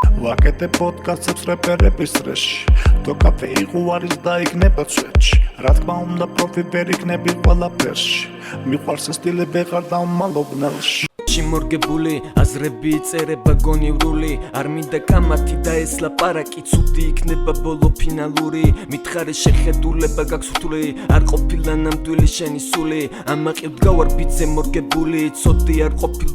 ვაკეთებ პოდკასტებს რეპერების წრეში თო კაფე იღუარის და იქნება წვეთში რა თქმა უნდა პროფი ვერ იქნები ყველაფერში მიყვარს სტილები ხარ დამალობნელში მორგებული აზრები იწერება გონივრული არ მინდა კამათი და ეს ლაპარაკი ცუდი იქნება ბოლო ფინალური მითხარე შეხედულება გაქვს რთული არ ყოფილა ნამდვილი შენი სული ამაყივ დგავარ ბიძე მორგებული ცოდი არ ყოფილ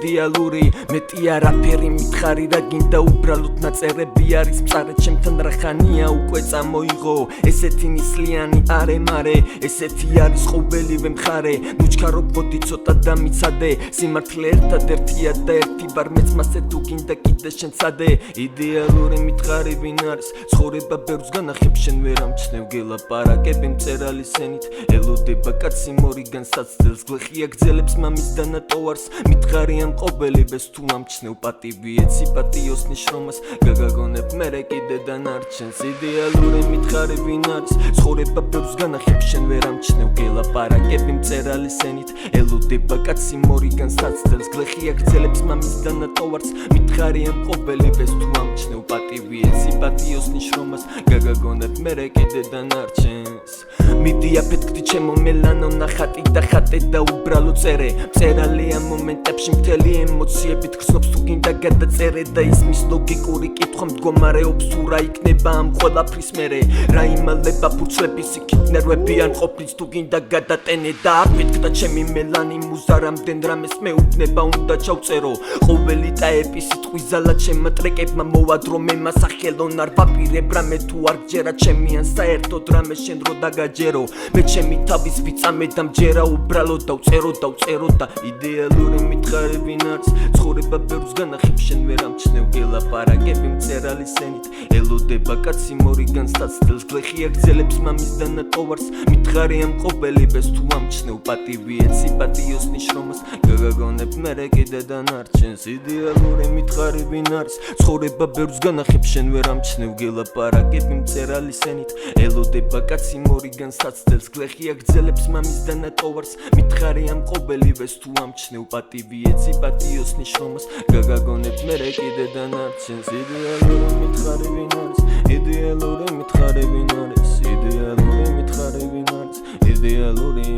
идеალური მეტი არაფერი მითხარი რა გინდა უბრალოდ ნაწერები არის მწარე ჩემთან რა ხანია უკვე წამოიღო ესეთი ნისლიანი არემარე ესეთი არის ყოველივე მხარე ნუჩქარო ბოდი ცოტა დამიცადე სიმართლე ერთადერთია და ერთი ბარ მეც მასე თუ გინდა კიდე შენ ცადე იდეალური მითხარი ვინ არის ცხოვრება ბევრს განახებ შენ ვერ ამჩნევ გელაპარაკები მწერალი სენით ელოდება კაცი მორიგან საცდელს გლეხია გძელებს მამის დანატოვარს მითხარი ამ ყოველივეს თუ ამჩნევ პატივი ეცი პატიოს ნიშრომას გაგაგონებ მერე კიდე დანარჩენს იდეალური მითხარი ვინ არის ცხოვრება ბევრს განახებ შენ ვერ ამჩნევ გელაპარაკები მწერალი სენით ელოდება კაცი მორიგან საცდელს გლეხია გძელებს მამის დანატოვარს მითხარი ამ ყოველივეს თუ ამჩნევ პატივი ეცი პატიოს ნიშრომას გაგაგონებ მერე კიდე დანარჩენს მიდია ფეთქდი ჩემო მელანო ნახატი და ხატე და უბრალო წერე მწერალი ამ მომენტებში მთელი ემოციებით გრძნობს თუ გინდა გადაწერე და ისმის ლოგიკური კითხვა მდგომარეობს თუ რა იქნება ამ ყველაფრის მერე რა იმალება ფურცლების იქით ნერვები ან ყოფილს თუ გინდა გადატენე და აფეთქდა ჩემი მელანი მუზა რამდენ რამეს მეუბნება უნდა ჩავწერო ყოველი ტაეპი სიტყვი ზალა ჩემმა ტრეკებმა მოვადრო მე მასახელონ არ ვაპირებ რამე თუ არ გჯერა ჩემი ან საერთოდ რამე შენ რო დაგაჯერო მე ჩემი თავის ვიწამე და მჯერა უბრალოდ დავწერო და იდეალური მითხარი ვინ არის ცხოვრება ბევრს განახებ შენ ვერ ამჩნევ გელაპარაკები მწერალი სენით ელოდება კაცი მორიგან საცდელს გლეხია გძელებს მამის დანატოვარს მითხარი ამ ყოველივეს თუ ამჩნევ პატივი ეცი პატიოს ნიშრომას გაგაგონებ მერე კიდე დანარჩენს იდეალური მითხარი ვინ არის ცხოვრება ბევრს განახებ შენ ვერ ამჩნევ გელაპარაკები მწერალი სენით ელოდება კაცი მორიგან საცდელს გლეხია გძელებს მამის დანატოვარს მითხარი ამ ყოველივეს თუ ამჩნევ პატივი ეცი პატიოს ნიშრომას გაგაგონებ მერე კიდე დანარჩენს იდეალური მითხარი ვინ არის იდეალური მითხარი ვინ არის იდეალური მითხარი ვინ არის იდეალური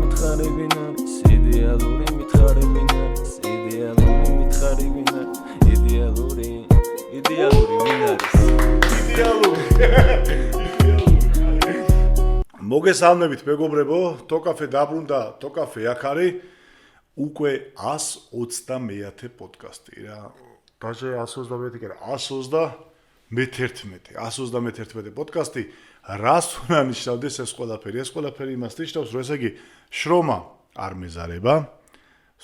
მითხარი ვინ არის იდეალური მითხარი ვინ არის იდეალური მითხარი ვინ არის იდეალური ვინ არის მოგესალმებით მეგობრებო თოკაფე დაბრუნდა თოკაფე აქ არის უკვე 121 პოდკასტი რა დაჟე 121 კი არა 131 პოდკასტი რას უნდა ნიშნავდეს ეს ყველაფერი იმას ნიშნავს რომ ესე იგი შრომა არ მეზარება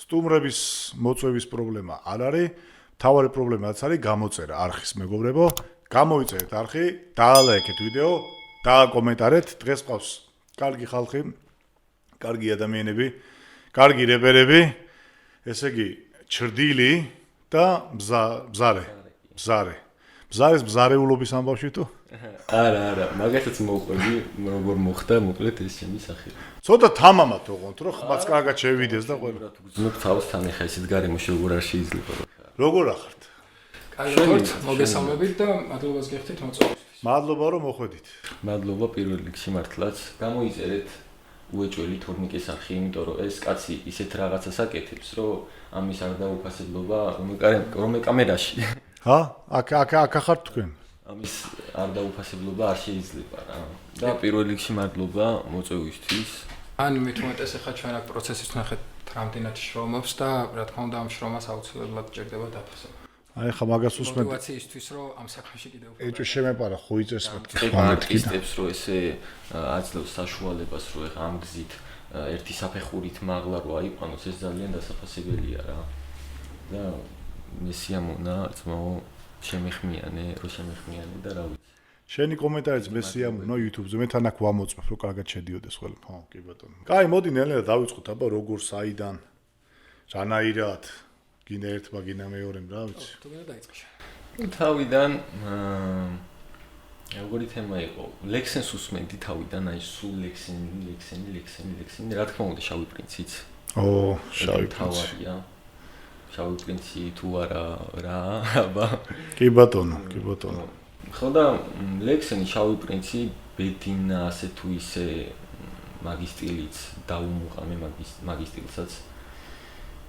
სტუმრების მოწვევის პრობლემა არ არის თავარი პრობლემაც არის გამოწერა არხის მეგობრებო გამოიწერეთ არხი დაალაიქეთ ვიდეო დააკომენტარეთ დღეს ყავს კარგი ხალხი კარგი ადამიანები კარგი რეპერები ესე იგი ჩრდილი და ბზარის ბზარეულობის ამბავში თუ არა მაგათაც მოყვები როგორ მოხდა მოკლედ ეს ჩემი სახე ცოტა თამამად ოღონდ რომ ხმაც კარგად შევიდეს და ყველა გძნობ თავსთან ახლა ისეთ გარემოში როგორ არ შეიძლება როგორ ახართ კარგად მოგესალმებით და მადლობას გიხდით მოწვევისთვის მადლობა რომ მოხვედით მადლობა პირველ რიგში მართლაც გამოიწერეთ უეჭველი თორნიკეს არხი იმიტომ რომ ეს კაცი ისეთ რაღაცას აკეთებს რომ ამის არ დაუფასებლობა რომ კამერაში ჰა აქ ახართ თქვენ ამის არ დაუფასებლობა არ შეიძლება რა და პირველ რიგში მადლობა მოწვევისთვის ან მithumetes ახლა ჩვენ აქ პროცესის ნახეთ რამდენად შრომობს და რა თქმა უნდა ამ შრომას აუცილებლად ჭირდება დაფასება აი ხა მაგას უსმენთ მოტივაციისთვის რომ ამ საქმეში კიდევ უფრო ეჭვი შემეპარა ხო იწეს მეთქისტებს რომ ესე აძლევს საშუალებას რომ ეხა ამ გზით ერთი საფეხურით მაღლა რო აიყვანოს ეს ძალიან დასაფასებელია რა და მე სიამონა ძმაო შემეხმიანე და რა ვიცი შენი კომენტარიც მე სიამოვნო YouTube-ზე მე თან აქ ვამოწმებ რომ კარგად შედიოდეს ყველა ხო კი ბატონო კაი მოდი ნელ-ნელა დავიწყოთ აბა როგორ საიდან რანაირად გინდა ერთმა გინდა მეორემ რა ვიცი თუ გინდა დაიწყე თავიდან როგორი თემა იყო ლექსენს უსმენდი თავიდან აი სულ ლექსენი რა თქმა უნდა შავი პრინციც შავი პრინცი შავი პრინცი თუ არა რა, აბა. კი ბატონო, კი ბატონო. ხო და ლექსენი შავი პრინცი ბედინა ასე თუ ისე მაგის სტილიც დაუმუყა მე მაგის სტილსაც.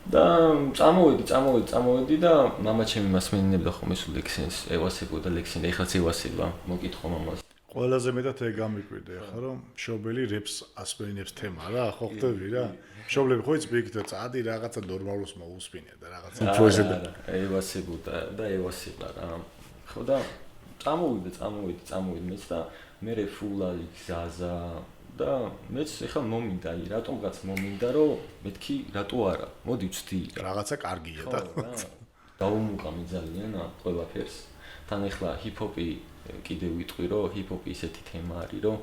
და წამოვედი და მამა ჩემი მას მეინებდა ხოლმე სულ ლექსენს ევასებოდა ლექსენი და ეხლაც ევასება მოკითხო მამას. ყველაზე მეტად ეგ გამიკვირდა ახლა რომ მშობელი რეპს ასპეინებს თემა რა, ხო ხდები რა? მშობლები ხო იცი და წადი რაღაცა ნორმალურს მოусპინე და რაღაცა უფრო ესე და ევასებოდა და ევასება რა. ხო და წამოვედი მეც და მე ფულალი გზაზა და მეც ეხლა მომინდა, რატომღაც მომინდა რომ მეთქი რატო არა? მოდი ვცდი რაღაცა კარგია და დაუმუყა მე ძალიან ყველაფერს. თან ეხლა ჰიპ-ჰოპი კიდე ვიტყვი რომ ჰიპ-ჰოპი ისეთი თემა არის რომ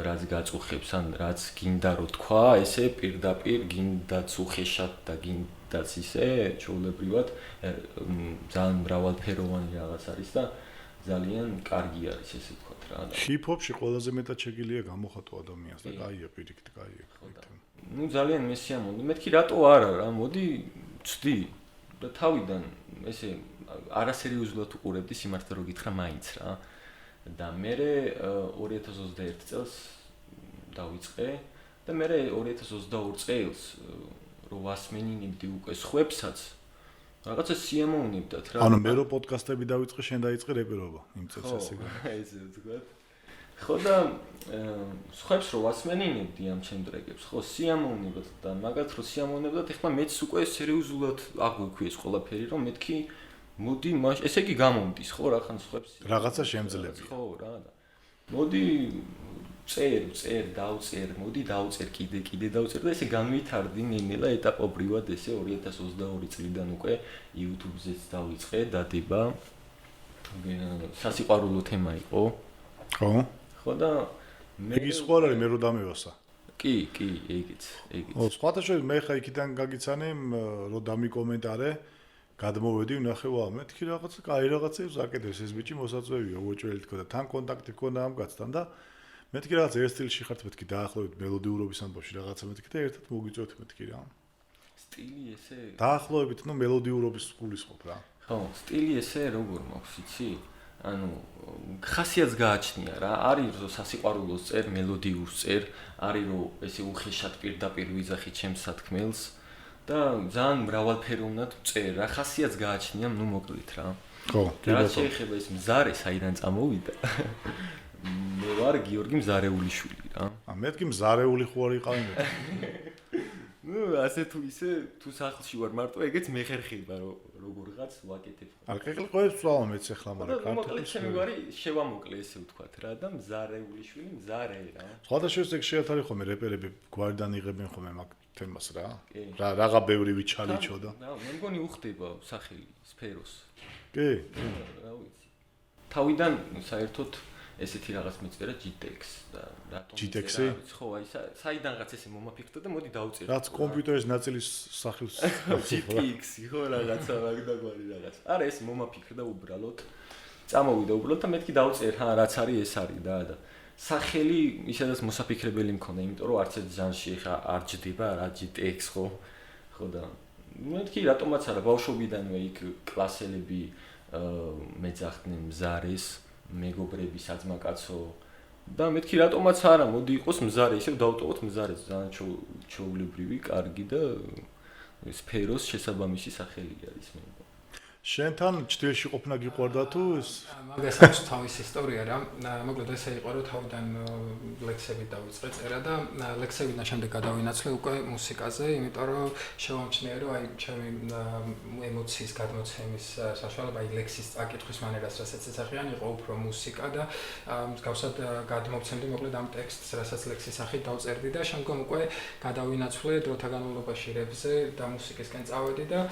რაც გაწუხებს ან რაც გინდა რომ თქვა, ესე პირდაპირ გინდაც უხეშად და გინდაც ისე ჩვეულებრივად ძალიან მრავალფეროვანი რაღაც არის და ძალიან კარგი არის ესე ვთქვათ რა. ჰიპ-ჰოპში ყველაზე მეტად შეგიძლია გამოხატო ადამიანს და კაია პირიქით კაია. ნუ ძალიან მესიამოვნე. მეთქი რატო არა რა, მოდი ვცდი და თავიდან ესე არასერიოზულად უყურებდი სიმართლე რო გითხრა მაინც რა. და მე 2021 წელს დავიწყე და მე 2022 წელს რო ვასმენინებდი უკვე სხვებსაც რაღაცა სიამოვნებდათ რა. ანუ მე რო პოდკასტები დავიწყე, შენ დაიწყე რეპერობა იმ წელს ესე გა. ესე ვთქვათ. ხო და სხვებს რო ვასმენინებდი ამ ჩემ ტრეკებს, ხო სიამოვნებდათ და მაგათ რო სიამოვნებდათ, ეხლა მეც უკვე სერიოზულად აღვიქვი ეს ყველაფერი, რომ მეთქი მოდი ესე იგი გამომდის ხო რახან სხვებს რაღაცა შემძლებია. ხო რა და მოდი დავწერ, მოდი დავწერ კიდე დავწერ და ესე განვითარდი ნელა ეტაპობრივად ესე 2022 წლიდან უკვე YouTube-ზეც დავიწყე დადება. სასიყვარულო თემა იყო. ხო? ხო და მე ის ხო არის მე რო დამევასა. კი, ეგეც. ო, სხვათა შორის მე ხა იქიდან გაგიცანე, რო დამიკომენტარე, გადმოვედი, ვნახე, ვა, მეთქი რაღაცა, კაი რაღაცებს აკეთებს ეს ბიჭი მოსაწვევია, უოჭველი თქო და თან კონტაქტი ქონდა ამ კაცთან და მეთქი რაღაცა ერთ სტილში ხართ მეთქი დაახლოებით მელოდიურობის ამბავში რაღაცა მეთქი და ერთად მოგიწევთ მეთქი რა. სტილი ესე დაახლოებით, ნუ მელოდიურობის გულისხმობ რა. ხო, სტილი ესე როგორ მაქვს, იცი? ანუ ხასიათს გააჩნია რა, არის რომ სასიყვარულოს წერ, მელოდიურს წერ, არის რომ ესე უხეშად პირდაპირ ვიძახი ჩემს სათქმელს და ძალიან მრავალფეროვნად წერ რა, ხასიათს გააჩნია, ნუ მოკლით რა. ხო, კი რა ბატონო. შეიძლება ეს მზარე საიდან წამოვიდა? მე ვარ გიორგი მზარეულიშვილი რა. მეთქი მზარეული ხო არ იყავი მე. ნუ ასე თუ ისე თუ სახლში ვარ მარტო, ეგეც მეხერხება რომ როგორღაც ვაკეთებ. არ კეკლი ყოებს ვავა მეც ახლა მაგრამ მოკლედ ჩემი გვარი შევამოკლე ესე ვთქვათ რა და მზარეულიშვილი მზარე რა. სხვათა შორის ეგ შეათარი ხომ რეპერები გვარიდან იღებენ ხომ მაგ თემას რა. რაღა ბევრი ვიჩალიჩო და. რა, მე მგონი უხდება სახელი სფეროს. კი. რა ვიცი. თავიდან საერთოდ ესეთი რაღაც მეწერა GTX და რატომ GTX-ი? ხო, აი საიდანღაც ესე მომაფიქრდა და მოდი დავწერე. რაც კომპიუტერის ნაწილის სახელს GTX-ი ხო რაღაცა მაგდაგვარი რაღაც. არა ეს მომაფიქრდა უბრალოდ. წამოვიდა უბრალოდ და მეთქი დავწერე, რაც არის ეს არის და სახელი ისედაც მოსაფიქრებელი მქონდა, იმიტომ რომ არც ერთ ჟანრში ხა არ ჯდება რა GTX ხო. ხო და მეთქი რატომაც არა ბავშვობიდანვე იქ კლასელები მეძახდნენ მზარეს მეგობრები საძმაკაცო და მეთქი რატომაც არა მოდი იყოს მზარე ისევ დავტოვოთ მზარეს ძალიან ჩაულებრივი კარგი და სფეროს შესაბამისი სახელი არის მე შენთან ჭდილში ყოფნა გიყვარდა თუ ეს მაგას აქვს თავის ისტორია რა მოკლედ ესე იყო რომ თავიდან ლექსები დავიწყე წერა და ლექსებიდან შემდეგ გადავინაცვლე უკვე მუსიკაზე იმიტომ რომ შევამჩნია რომ აი ჩემი ემოციის გადმოცემის საშუალება აი ლექსის წაკითხვის მანერას რასაც ეძახიან იყო უფრო მუსიკა და მსგავსად გადმოვცემდი მოკლედ ამ ტექსტს რასაც ლექსის სახით დავწერდი და შემდგომ უკვე გადავინაცვლე დროთა განმავლობაში რეპზე და მუსიკისკენ წავედი და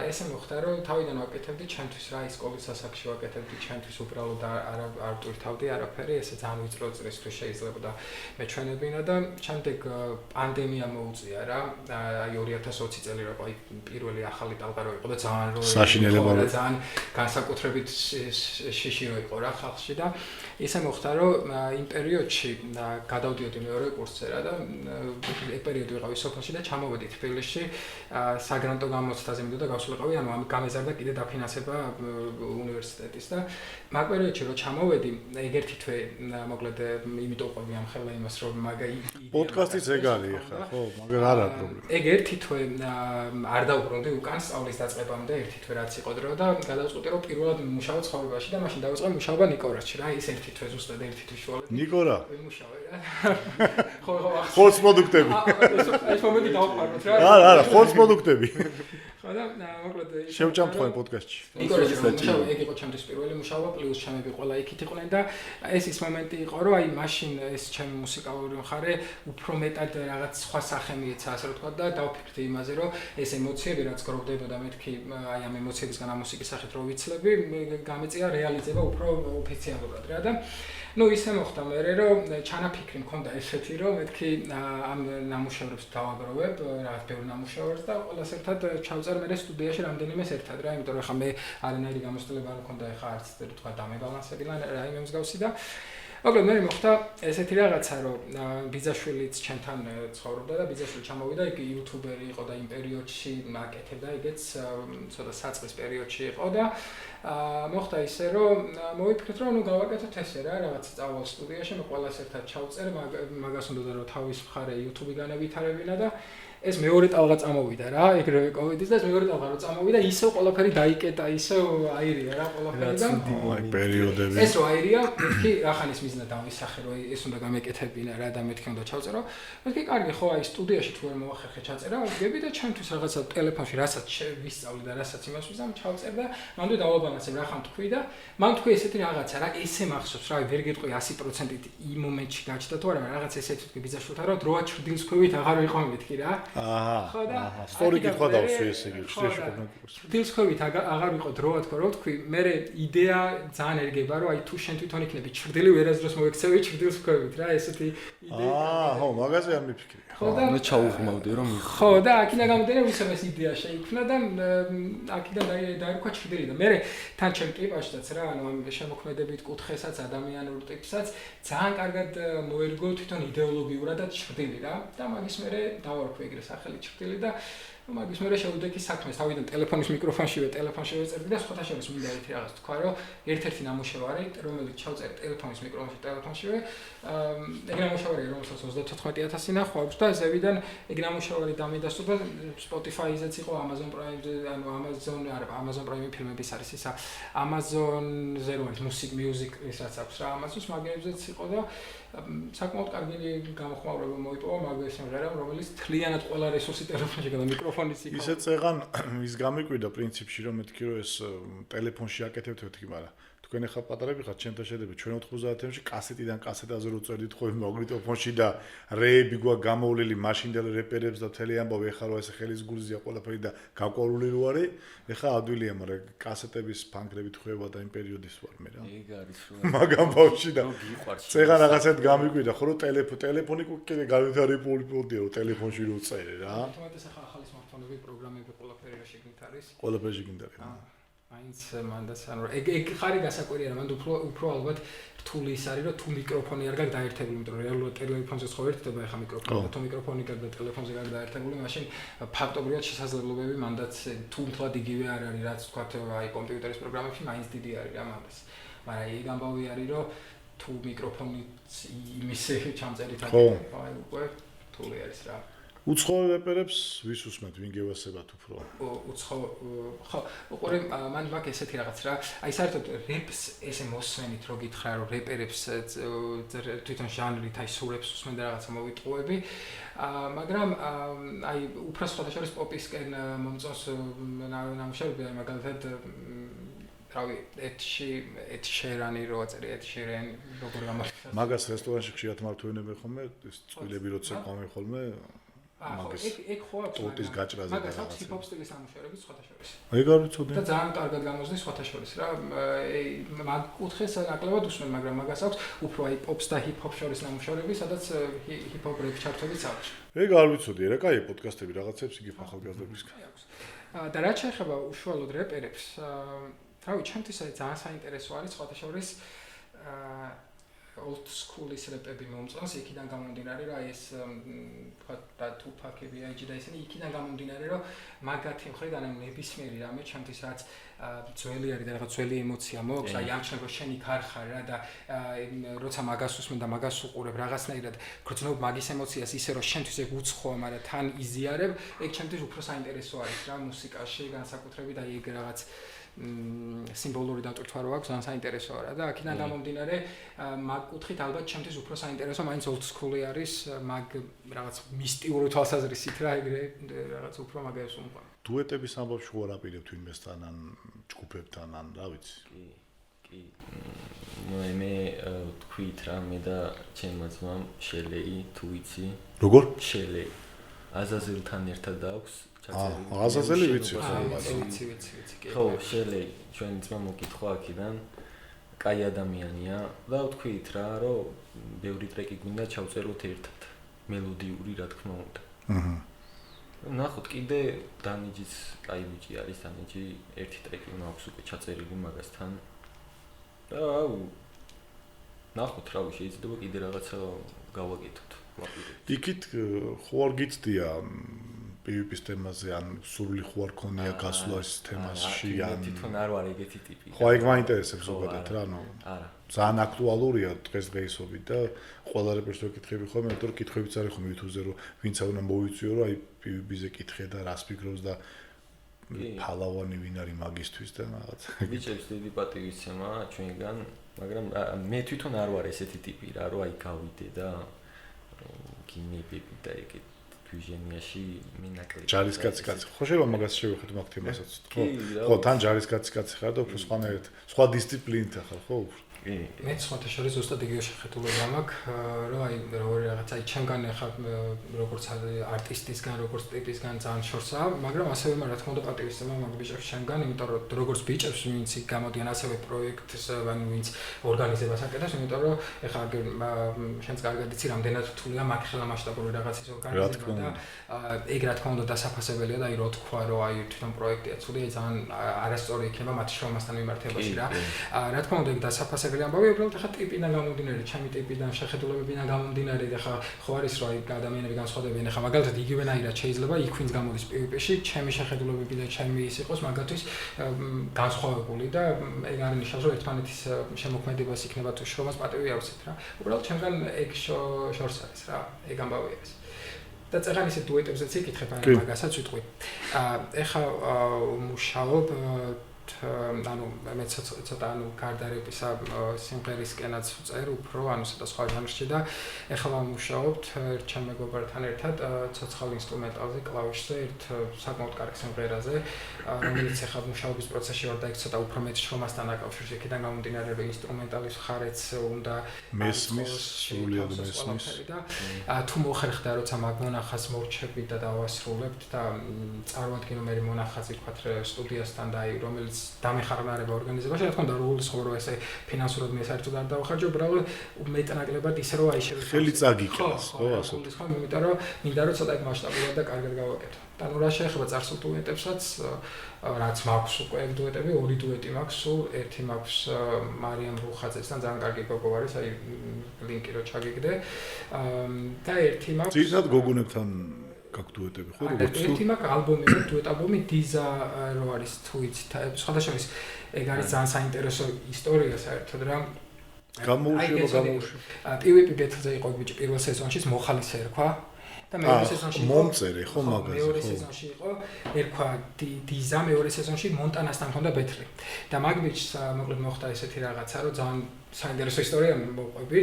ესე მოხდა რომ თავიდან ვაკეთებდი, ჩემთვის რა ის სკოლის სასახლეში ვაკეთებდი, ჩემთვის უბრალოდ არ ვტვირთავდი არაფერი, ესე ძალიან ვიწრო წრისთვის შეიძლება და მეჩვენებინა და შემდეგ პანდემია მოუწია რა. აი 2020 წელი რა აი პირველი ახალი ტალღა რო იყო და ძალიან ძალიან განსაკუთრებით შიში რო იყო რა ხალხში და ისე მოხდა რომ იმ პერიოდში გადავდიოდი მეორე კურსზე რა და ეგ პერიოდი ვიყავი სოფელში და ჩამოვედი თბილისში საგრანტო გამოცდაზე მინდოდა გავსულიყავი ანუ ამ გამეზარდა კიდე დაფინანსება უნივერსიტეტის და მაგ პერიოდში რო ჩამოვედი ეგ ერთი თვე მოკლედ იმიტომ ყვები ამ ხელა იმას რომ მაგაი პოდკასტიც ეგ არის ხა ხო მაგრამ არ არის პრობლემა ეგ ერთი თვე არ დაუბრუნდი უკან სწავლის დაწყებამდე ერთი თვე რაც იყო დრო და გადავწყვიტე რომ პირველად მუშაობ ცხოვრებაში და მაშინ დავიწყე მუშაობა ნიკორაში რა ის ერთი თვე ზუსტად ერთი თვე შუალედ ნიკორა ვიმუშავე რა ხო ხორცს პროდუქტები ეს მომენტი დავყაროთ რა არა ხორცს პროდუქტები ხო და მოკლედ შევჭამთ ხოლმე პოდკასტში ნიკორაში მუშაობა ეგ იყო ჩემთვის პირველი მუშაობა პლუს ჩემები ყველა იქით იყვნენ და ეს ის მომენტი იყო რომ აი მაშინ ეს ჩემი მუსიკალური მხარე უფრო მეტად რაღაც სხვა სახე მიეცა ასე რომ თქვა და დავფიქრდი იმაზე რომ ეს ემოციები რაც გროვდებოდა მეთქი აი ამ ემოციებისგან ამ მუსიკის სახით რო ვიცლები გამეწია რეალიზება უფრო ოფიციალურად რა და ну ისე მოხდა მე რომ ჩანაფიქრი მქონდა ესეთი რომ მეთქი ამ ნამუშევრებს დავაგროვებ რაღაც ბევრ ნამუშევრებს და ყველას ერთად ჩავწერ მე სტუდიაში რამდენიმეს ერთად რა იმიტომ რომ ხა მე არანაირი გამოსტილება არ მქონდა ხა არც თქვა დამებალანსებილა რაიმე მსგავსი და მოკლედ მე მოხდა ესეთი რაღაცა რომ ბიძაშვილიც ჩემთან ცხოვრობდა და ბიძაშვილი ჩამოვიდა იქ იუთუბერი იყო და იმ პერიოდში აკეთებდა ეგეც ცოტა საწყის პერიოდში იყო და მოხდა ისე რომ მოვიფიქრეთ რომ ნუ გავაკეთოთ ესე რა რაღაც წავალ სტუდიაში მე ყველას ერთად ჩავწერ მაგას უნდა რომ თავის მხარე YouTube-იდან ევითარებინა და ეს მეორე ტალღა წამოვიდა რა ეგრევე კოვიდის და ეს მეორე ტალღა რო წამოვიდა ისევ ყველაფერი დაიკეტა ისევ აირია რა ყველაფერი და აი პერიოდები ეს რო აირია მეთქი რახანის მიზნა დავისახე რომ ეს უნდა გამეკეთებინა რა და მეთქი უნდა ჩავწერო მეთქი კარგი ხო აი სტუდიაში თუ ვერ მოახერხე ჩაწერა ვიგები და ჩემთვის რაღაცა ტელეფონში რასაც შევისწავლი და რასაც იმას ვიზამ ჩავწერ და მანდ დავაბალანსებ რახან თქვი და მან თქვი ესეთი რაღაცა რა ესე მახსოვს რა ვერ გეტყვი 100%-ით იმ მომენტში გაჩნდა თუ არა რაღაც ესეთი თქვი ბიზაშვილთან რომ დროა ჩრდილის ქვევით აღარ ვიყავ მეთქი რა აჰა სტორი კითხვა დავსვი ესე იგი შტიაში კომენტარს დილსქვევით აღარ ვიყო დროა თქო რომ თქვი მე იდეა ძალიან ერგება რომ აი თუ შენ თვითონ იქნები ჩრდილი ვერასდროს მოექცევი ჩრდილსქვევით რა ესეთი იდეა ხო მაგაზე არ მიფიქრე ხო და მე ჩაუღმავდი რომ ხო და აქედან გამომდინარე ვისემ ეს იდეა შეიქმნა და აქედან დაერქვა ჩრდილი და მე თან ჩემ ტიპაშიც რა ანუ ამ შემოქმედებით კუთხესაც ადამიანურ ტიპსაც ძალიან კარგად მოერგო თვითონ იდეოლოგიურადაც ჩრდილი რა და მაგის მერე დავარქვი ეგრე სახელი ჩრდილი და მაგის მერე შევდექი საქმეს თავიდან ტელეფონის მიკროფონშივე ტელეფონში ვეწერდი და სხვათა შორის მინდა ერთი რაღაც თქვა რომ ერთ-ერთი ნამუშევარი რომელიც ჩავწერე ტელეფონის მიკროფონში ტელეფონშივე ეგ ნამუშევარი რომელსაც 34000 ნახვაობს და ზევიდან ეგ ნამუშევარი დამიდასტო და Spotify-ზეც იყო Amazon Prime-ზე ანუ Amazon Prime-ი ფილმების არის ისა Amazon-ზე რომ არის music ის რაც აქვს რა Amazon-ს მაგებზეც იყო და საკმაოდ კარგი გამოხმაურება მოიპოვა მაგ სიმღერამ რომელიც თლიანად ყველა რესურსი ტელეფონში და მიკროფონიც იყო ისე წეღან ის გამიკვირდა პრინციპში რომ მეთქი რომ ეს ტელეფონში აკეთებთ მეთქი მაგრამ თქვენ ახლა პატარები ხართ ჩემთან შედები ჩვენ 90-იანებში კასეტიდან კასეტაზე რო წერდით ხო მაგნიტოფონში და რეები გვა გამოვლილი მაშინდელ რეპერებს და მთელი ამბავი ახლა რო ეს ხელის გულზია ყველაფერი და გაყვარული რო არის ახლა ადვილია მაგრამ კასეტების ფანკრებით ხვევა და იმ პერიოდის ვარ მე რა ეგ არის რომ მაგამ ბავში და გიყვარს წეღან რაღაცად გამიკვირდა ხო რომ ტელეფონი კიდე გავითარებული პოდია რომ ტელეფონში რო წერე რა ავტომატურად ახლა ახალი სმარტფონები პროგრამები ყველაფერი რა შეგნით არის ყველაფერი შეგინდა აინც მანდაც ანუ ეგ ხარი გასაკვირია რა მანდ უფრო ალბათ რთული ის არის რომ თუ მიკროფონი არ გაქვს დაერთებული იმიტომ რომ რეალურად ტელეფონზე ხო ერთდება ახლა მიკროფონი და თუ მიკროფონი გაქვს და ტელეფონზე გაქვს დაერთებული მაშინ ფაქტობრივად შესაძლებლობები მანდაც თუ მთლად იგივე არ არის რაც თქვათ აი კომპიუტერის პროგრამებში მაინც დიდი არის რა მანდაც მაგრამ ეგ ამბავი არის რომ თუ მიკროფონიც იმისე ჩამწერით აი უკვე რთული არის რა უცხოელ რეპერებს ვის უსმენთ ვინ გევასებათ უფრო უცხო ხო უყურე მან მაგ ესეთი რაღაც რა აი საერთოდ რეპს ესე მოსმენით რო გითხრა რომ რეპერებს თვითონ ჟანრით აი სურებს უსმენ და რაღაცა მოვიტყუები მაგრამ აი უფრო სხვათა შორის პოპისკენ მომწონს ნამუშევრები აი მაგალითად რავი ეთ შერანი რო აწერე ეთ შერენ როგორ გამარჯვება მაგას რესტორანში ხშირად მართვენებენ ხოლმე ეს წვილები როცა ყავენ ხოლმე მაგას ეგ ხო აქვს ტოტის გაჭრაზე და მაგას აქვს რაღაცა. ჰიპ-ჰოპ სტილის სამუშაოები სხვათა შორის. ეგ არ ვიცოდი. და ძალიან კარგად გამოსდის სხვათა შორის რა. მაგ კუთხეს ნაკლებად უსმენ, მაგრამ მაგას აქვს უფრო აი პოპს და ჰიპ-ჰოპ შორის ნამუშევრები, სადაც ჰიპ-ჰოპ რეპ ჩართვებიც აქვს. ეგ არ ვიცოდი, რა კაი პოდკასტები რაღაცებს იგივ ახალგაზრდებისგან. და რაც შეეხება უშუალოდ რეპერებს, რავი, ჩემთვის ძალიან საინტერესო არის სხვათა შორის old school-ის რეპები მომწონს, იქიდან გამომდინარე, რომ აი ეს თქვა Tupac, B.I.G და ისინი იქიდან გამომდინარე, რომ მაგათი მხრიდან ნებისმიერი რამე ჩემთვის რაც ძველი არის და რაღაც ძველი ემოცია მოაქვს, აი ამჩნევ შენ იქ არ ხარ რა და როცა მაგას უსმენ და მაგას უყურებ რაღაცნაირად გრძნობ მაგის ემოციას ისე რომ შენთვის ეგ უცხოა, მაგრამ თან იზიარებ, ეგ ჩემთვის უფრო საინტერესო არის რა მუსიკაში, განსაკუთრებით აი ეგ რაღაც სიმბოლური დატვირთვა რო აქვს, ძალიან საინტერესოა რა და აქედან გამომდინარე მაგ კუთხით ალბათ ჩემთვის უფრო საინტერესო მაინც old school-ი არის მაგ რაღაც მისტიური თვალსაზრისით რა ეგრე რაღაც უფრო მაგას უმყვან. დუეტების ამბავში ხო არ აპირებთ ვინმესთან ან ჯგუფებთან ან რა ვიცი. კი. მე თქვით რა მე და ჩემმა ძმამ შელეი თუ ვიცი. როგორ? შელეი. აზაზელთან ერთად აქვს აზაზელი ვიცი ვიცი. ხო, შელეი, ჩვენი ძმა მოკითხვა აქედან. კაი ადამიანია და ვთქვით რა, რომ ბევრი ტრეკი გვინდა ჩავწეროთ ერთად. მელოდიური რა თქმა უნდა. ნახოთ, კიდე დანიჯის კაი ბიჭი არის, დანიჯი ერთი ტრეკი მაქვს უკვე ჩაწერილი მაგასთან. და ნახოთ, რავი, შეიძლება კიდე რაღაცა გავაკეთოთ. იქით ხო არ გიცდია PvP-ის თემაზე ან სურვილი ხო არ ქონია გასვლა ეს თემაში ან თვითონ არ ვარ ეგეთი ტიპი. ხო, ეგ მაინტერესებს ზოგადად რა, ანუ არა. ძალიან აქტუალურია დღესდღეობით და ყველა რეპერს ვეკითხები ხოლმე, იმიტომ რომ კითხვებიც არის ხოლმე YouTube-ზე, რომ ვინც უნდა მოვიწვიო, რომ აი PvP-ზე კითხე და რას ფიქრობს და ფალავანი ვინ არის მაგისტვის და რაღაც. ბიჭებს დიდი პატივი სცემა ჩვენგან, მაგრამ მე თვითონ არ ვარ ესეთი ტიპი რა, რომ აი გავიდე და გინებები და ეგეთ გვიჟენიაში მინაკლები. ჯარისკაცი კაცი. ხო შეიძლება მაგას შევეხეთ მაგ თემასაც, ხო? ხო, თან ჯარისკაცი კაცი ხარ და უფრო სხვანაირად, სხვა დისციპლინით ხარ, ხო? მე სხვათა შორის ზუსტად იგივე შეხედულება მაქვს, რომ აი როგორი რაღაც აი ჩემგან ახლა როგორც არტისტისგან, როგორც ტიპისგან ძალიან შორსაა, მაგრამ ასევე რა თქმა უნდა პატივისცემა მაგ ბიჭებს ჩემგან, იმიტომ რომ როგორც ბიჭებს ვინც გამოდიან ასევე პროექტს, ან ვინც ორგანიზებას აკეთებს, იმიტომ რომ ახლა შენც კარგად იცი, რამდენად რთულია მაგ ხელა მასშტაბური რაღაცის ორგანიზება და ეგ რა თქმა უნდა დასაფასებელია და აი რო თქვა, რომ აი თვითონ პროექტია ცუდი, ძალიან არასწორი იქნება მათ შრომასთან მიმართებაში რა. რა თქმა უნდა ეგ დასაფასებელია ამბავი უბრალოდ ახლა ტიპიდან გამომდინარე, ჩემი ტიპიდან, შეხედულებებიდან გამომდინარე და ახლა ხო არის რომ აი ადამიანები განსხვავდებიან, ახლა მაგალითად იგივენაირად შეიძლება იქ ვინც გამოდის PvP-ში, ჩემი შეხედულებები და ჩემი ის იყოს მაგათთვის განსხვავებული და ეგ არ ნიშნავს რომ ერთმანეთის შემოქმედებას იქნება თუ შრომას პატივი ავსეთ რა. უბრალოდ ჩემგან ეგ შორს არის რა, ეგ ამბავი არის. და წერან ისე დუეტებზეც იკითხებ აი მაგასაც ვიტყვი. ეხლა მუშაობ ანუ მე ცოტა ანუ გარდა რეპისა სიმღერისკენაც ვწერ უფრო ანუ ცოტა სხვა ჟანრში და ეხლა მუშაობთ ერთ ჩემ მეგობართან ერთად ცოცხალ ინსტრუმენტალზე კლავიშზე ერთ საკმაოდ კარგ სიმღერაზე რომელიც ეხლა მუშაობის პროცესში ვარ და ეგ ცოტა უფრო მეტ შრომასთან აკავშირებს იქიდან გამომდინარე რომ ინსტრუმენტალის ხარეც უნდა მესმის სრულიად მესმის და თუ მოხერხდა როცა მაგ მონახაზს მოვჩები და დავასრულებთ და წარმოადგინო მე მონახაზი ვქოთ სტუდიასთან და აი რომელიც დამეხარნარება ორგანიზებაში, რა თქმა უნდა, როლის ხო ესე ფინანსურად მე საერთოდ არ დავახარჯო, უბრალოდ მეტნაკლებად ისე რომ აი შევეცვალე. ხელი წაგიკრას, ხო, ასე. ხო, იმიტომ რომ მინდა რომ ცოტა მასშტაბურად და კარგად გავაკეთო. და ნუ რა შეეხება წარსულ დუეტებსაც, რაც მაქვს უკვე ეგ დუეტები, ორი დუეტი მაქვს, სულ ერთი მაქვს მარიამ რუხაძესთან, ძალიან კარგი გოგო არის, აი ლინკი რო ჩაგიგდე. და ერთი მაქვს ძირითადად გოგონებთან გაგდუეტები ხო როგორც თუ ერთი მაქვს ალბომი, დუეტ ალბომი დიზა რო არის თუ იცით, სხვადასხვა ეგ არის ძალიან საინტერესო ისტორია საერთოდ რა. გამოუშვება. PvP Battle-ზე იყო ბიჭი პირველ სეზონში მოხალისე ერქვა. და მეორე სეზონში მომწერე ხო მაგაზე ხო. მეორე სეზონში იყო ერქვა დიზა, მეორე სეზონში მონტანასთან ჰქონდა ბეთლი. და მაგ ბიჭს მოკლედ მოხდა ესეთი რაღაცა, რომ ძალიან საინტერესო ისტორია მოყვები.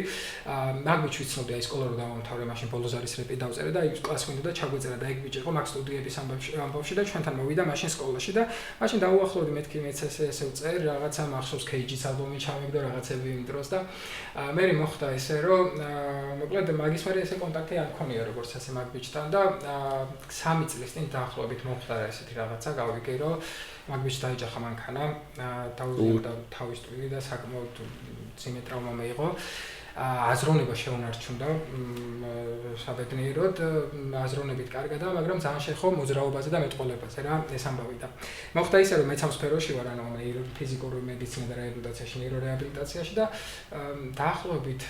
მაგ ბიჭს ვიცნობდი აი სკოლა რო დავამთავრე, მაშინ ბოლოს არის რეპი დავწერე და აი კლასს მინდა და ჩაგვეწერა და ეგ ბიჭი იყო მაგ სტუდიების ამბავში და ჩვენთან მოვიდა მაშინ სკოლაში და მაშინ დაუახლოვდი მეთქი მეც ესე ვწერ რაღაცა მახსოვს KG-ს ალბომი ჩავიგდო რაღაცები იმ დროს და მე მოხდა ესე რომ მოკლედ მაგის მერე ესე კონტაქტი არ მქონია როგორც ასე მაგ ბიჭთან და 3 წლის წინ დაახლოებით მოხდა ესეთი რაღაცა, გავიგე რომ მაგ ბიჭს დაიჯახა მანქანა, დაუზიანდა თავის ტვინი და საკმაოდ ძიმე ტრავმა მიიღო. აზროვნება შეუნარჩუნდა საბედნიეროდ, აზროვნებით კარგადა, მაგრამ ძალიან შეეხო მოძრაობაზე და მეტყოლებაზე რა, ეს ამბავი და მოხდა ისე რომ მეც ამ სფეროში ვარ, ანუ ფიზიკური მედიცინა და რეაბილიტაციაში, ნეირორეაბილიტაციაში და დაახლოებით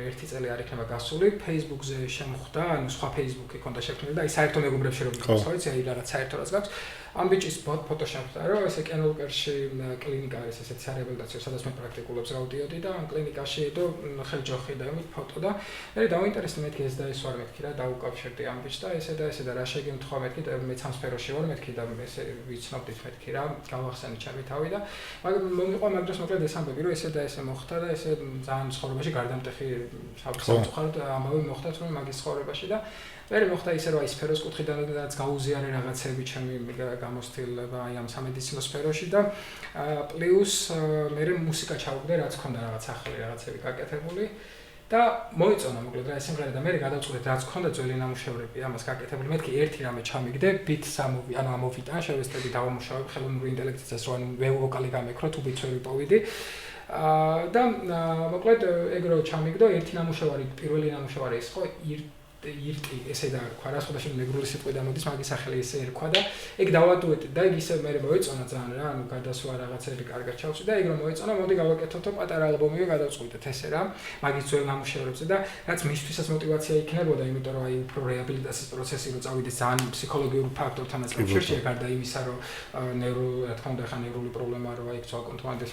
1 წელი არ იქნება გასული, Facebook-ზე შემოხვდა, ანუ სხვა Facebook-ი ქონდა შექმნილი და აი საერთო მეგობრებში რომ გიქოს, ხო იცი, აი რაღაც საერთო რაც გაქვს. ამ ბიჭის ფოტო შემოხვდა, რომ ესე კენოლკერში კლინიკა არის ესეთი სარეაბილიტაციო, სადაც მე პრაქტიკულობს გავდიოდი და ამ კლინიკაში ედო ხელჯოხი და იმით ფოტო და მე დაინტერესდა მეთქი ეს და ეს ვარ მეთქი რა დაუკავშირდი ამ ბიჭს და ესე და რა შეგემთხვა მეთქი და მეც ამ სფეროში ვარ მეთქი და ესე ვიცნობდით მეთქი რა გავახსენე ჩემი თავი და მაგრამ მომიყვა მაგ დროს მოკლედ ეს ამბები რომ ესე და ესე მოხდა და ესე ძალიან ცხოვრებაში გარდამტეხი სამწუხაროდ ამბავი მოხდა თუმცა მაგის ცხოვრებაში და მე მოხდა ისე რომ აი სფეროს კუთხიდანაც გაუზიარე რაღაცები ჩემი გამოცდილება აი ამ სამედიცინო სფეროში და პლუს მე მუსიკა ჩავუგდე რაც ქონდა რაღაც ახალი რაღაცები გაკეთებული და მოიწონა მოკლედ რა ეს სიმღერა და მე გადავწყვეტ რაც ქონდა ძველი ნამუშევრები ამას გაკეთებული მეთქი ერთი რამე ჩამიგდე beat სამოვი ანუ ამოვიტან შევესწრები დავამუშავებ ხელოვნური ინტელექტის რომ ვოკალი გამეკრო თუ beat-ს ვერ ვიპოვიდი და მოკლედ ეგრო ჩამიგდო ერთი ნამუშევარი პირველი ნამუშევარი ის ხო ირტი ესე და თქვა რა სხვადასხვა მეგრული სიტყვი დამოდის მაგის სახელი ესე ერქვა და ეგ დავადუეთ და ეგ ისე მე მოეწონა ძალიან რა ანუ გადასვა რაღაცები კარგად ჩავწვი და ეგ რომ მოეწონა მოდი გავაკეთოთ პატარა ალბომი გადავწყვიტეთ ესე რა მაგის ძველ ნამუშევრებზე და რაც მისთვისაც мотиваცია იქნებოდა იმიტომ რომ აი უფრო რეაბილიტაციის პროცესი რომ წავიდეს ძალიან ფსიქოლოგიური ფაქტორთანაც შორშია გარდა იმისა რომ ნეირო რა თქმა უნდა ხა ნეირული პრობლემა რომ აი ცალკე თვანდეს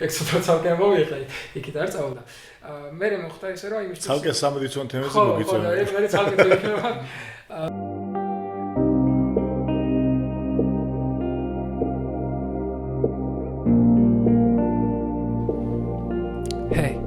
ეგ ცალკე მოვიხე იქით არ წავდა მე მოხდა ისე რომ იმის ცალკე სამედიცინო თემებზე მოგიწონა მე ცალკე თვითონ Hey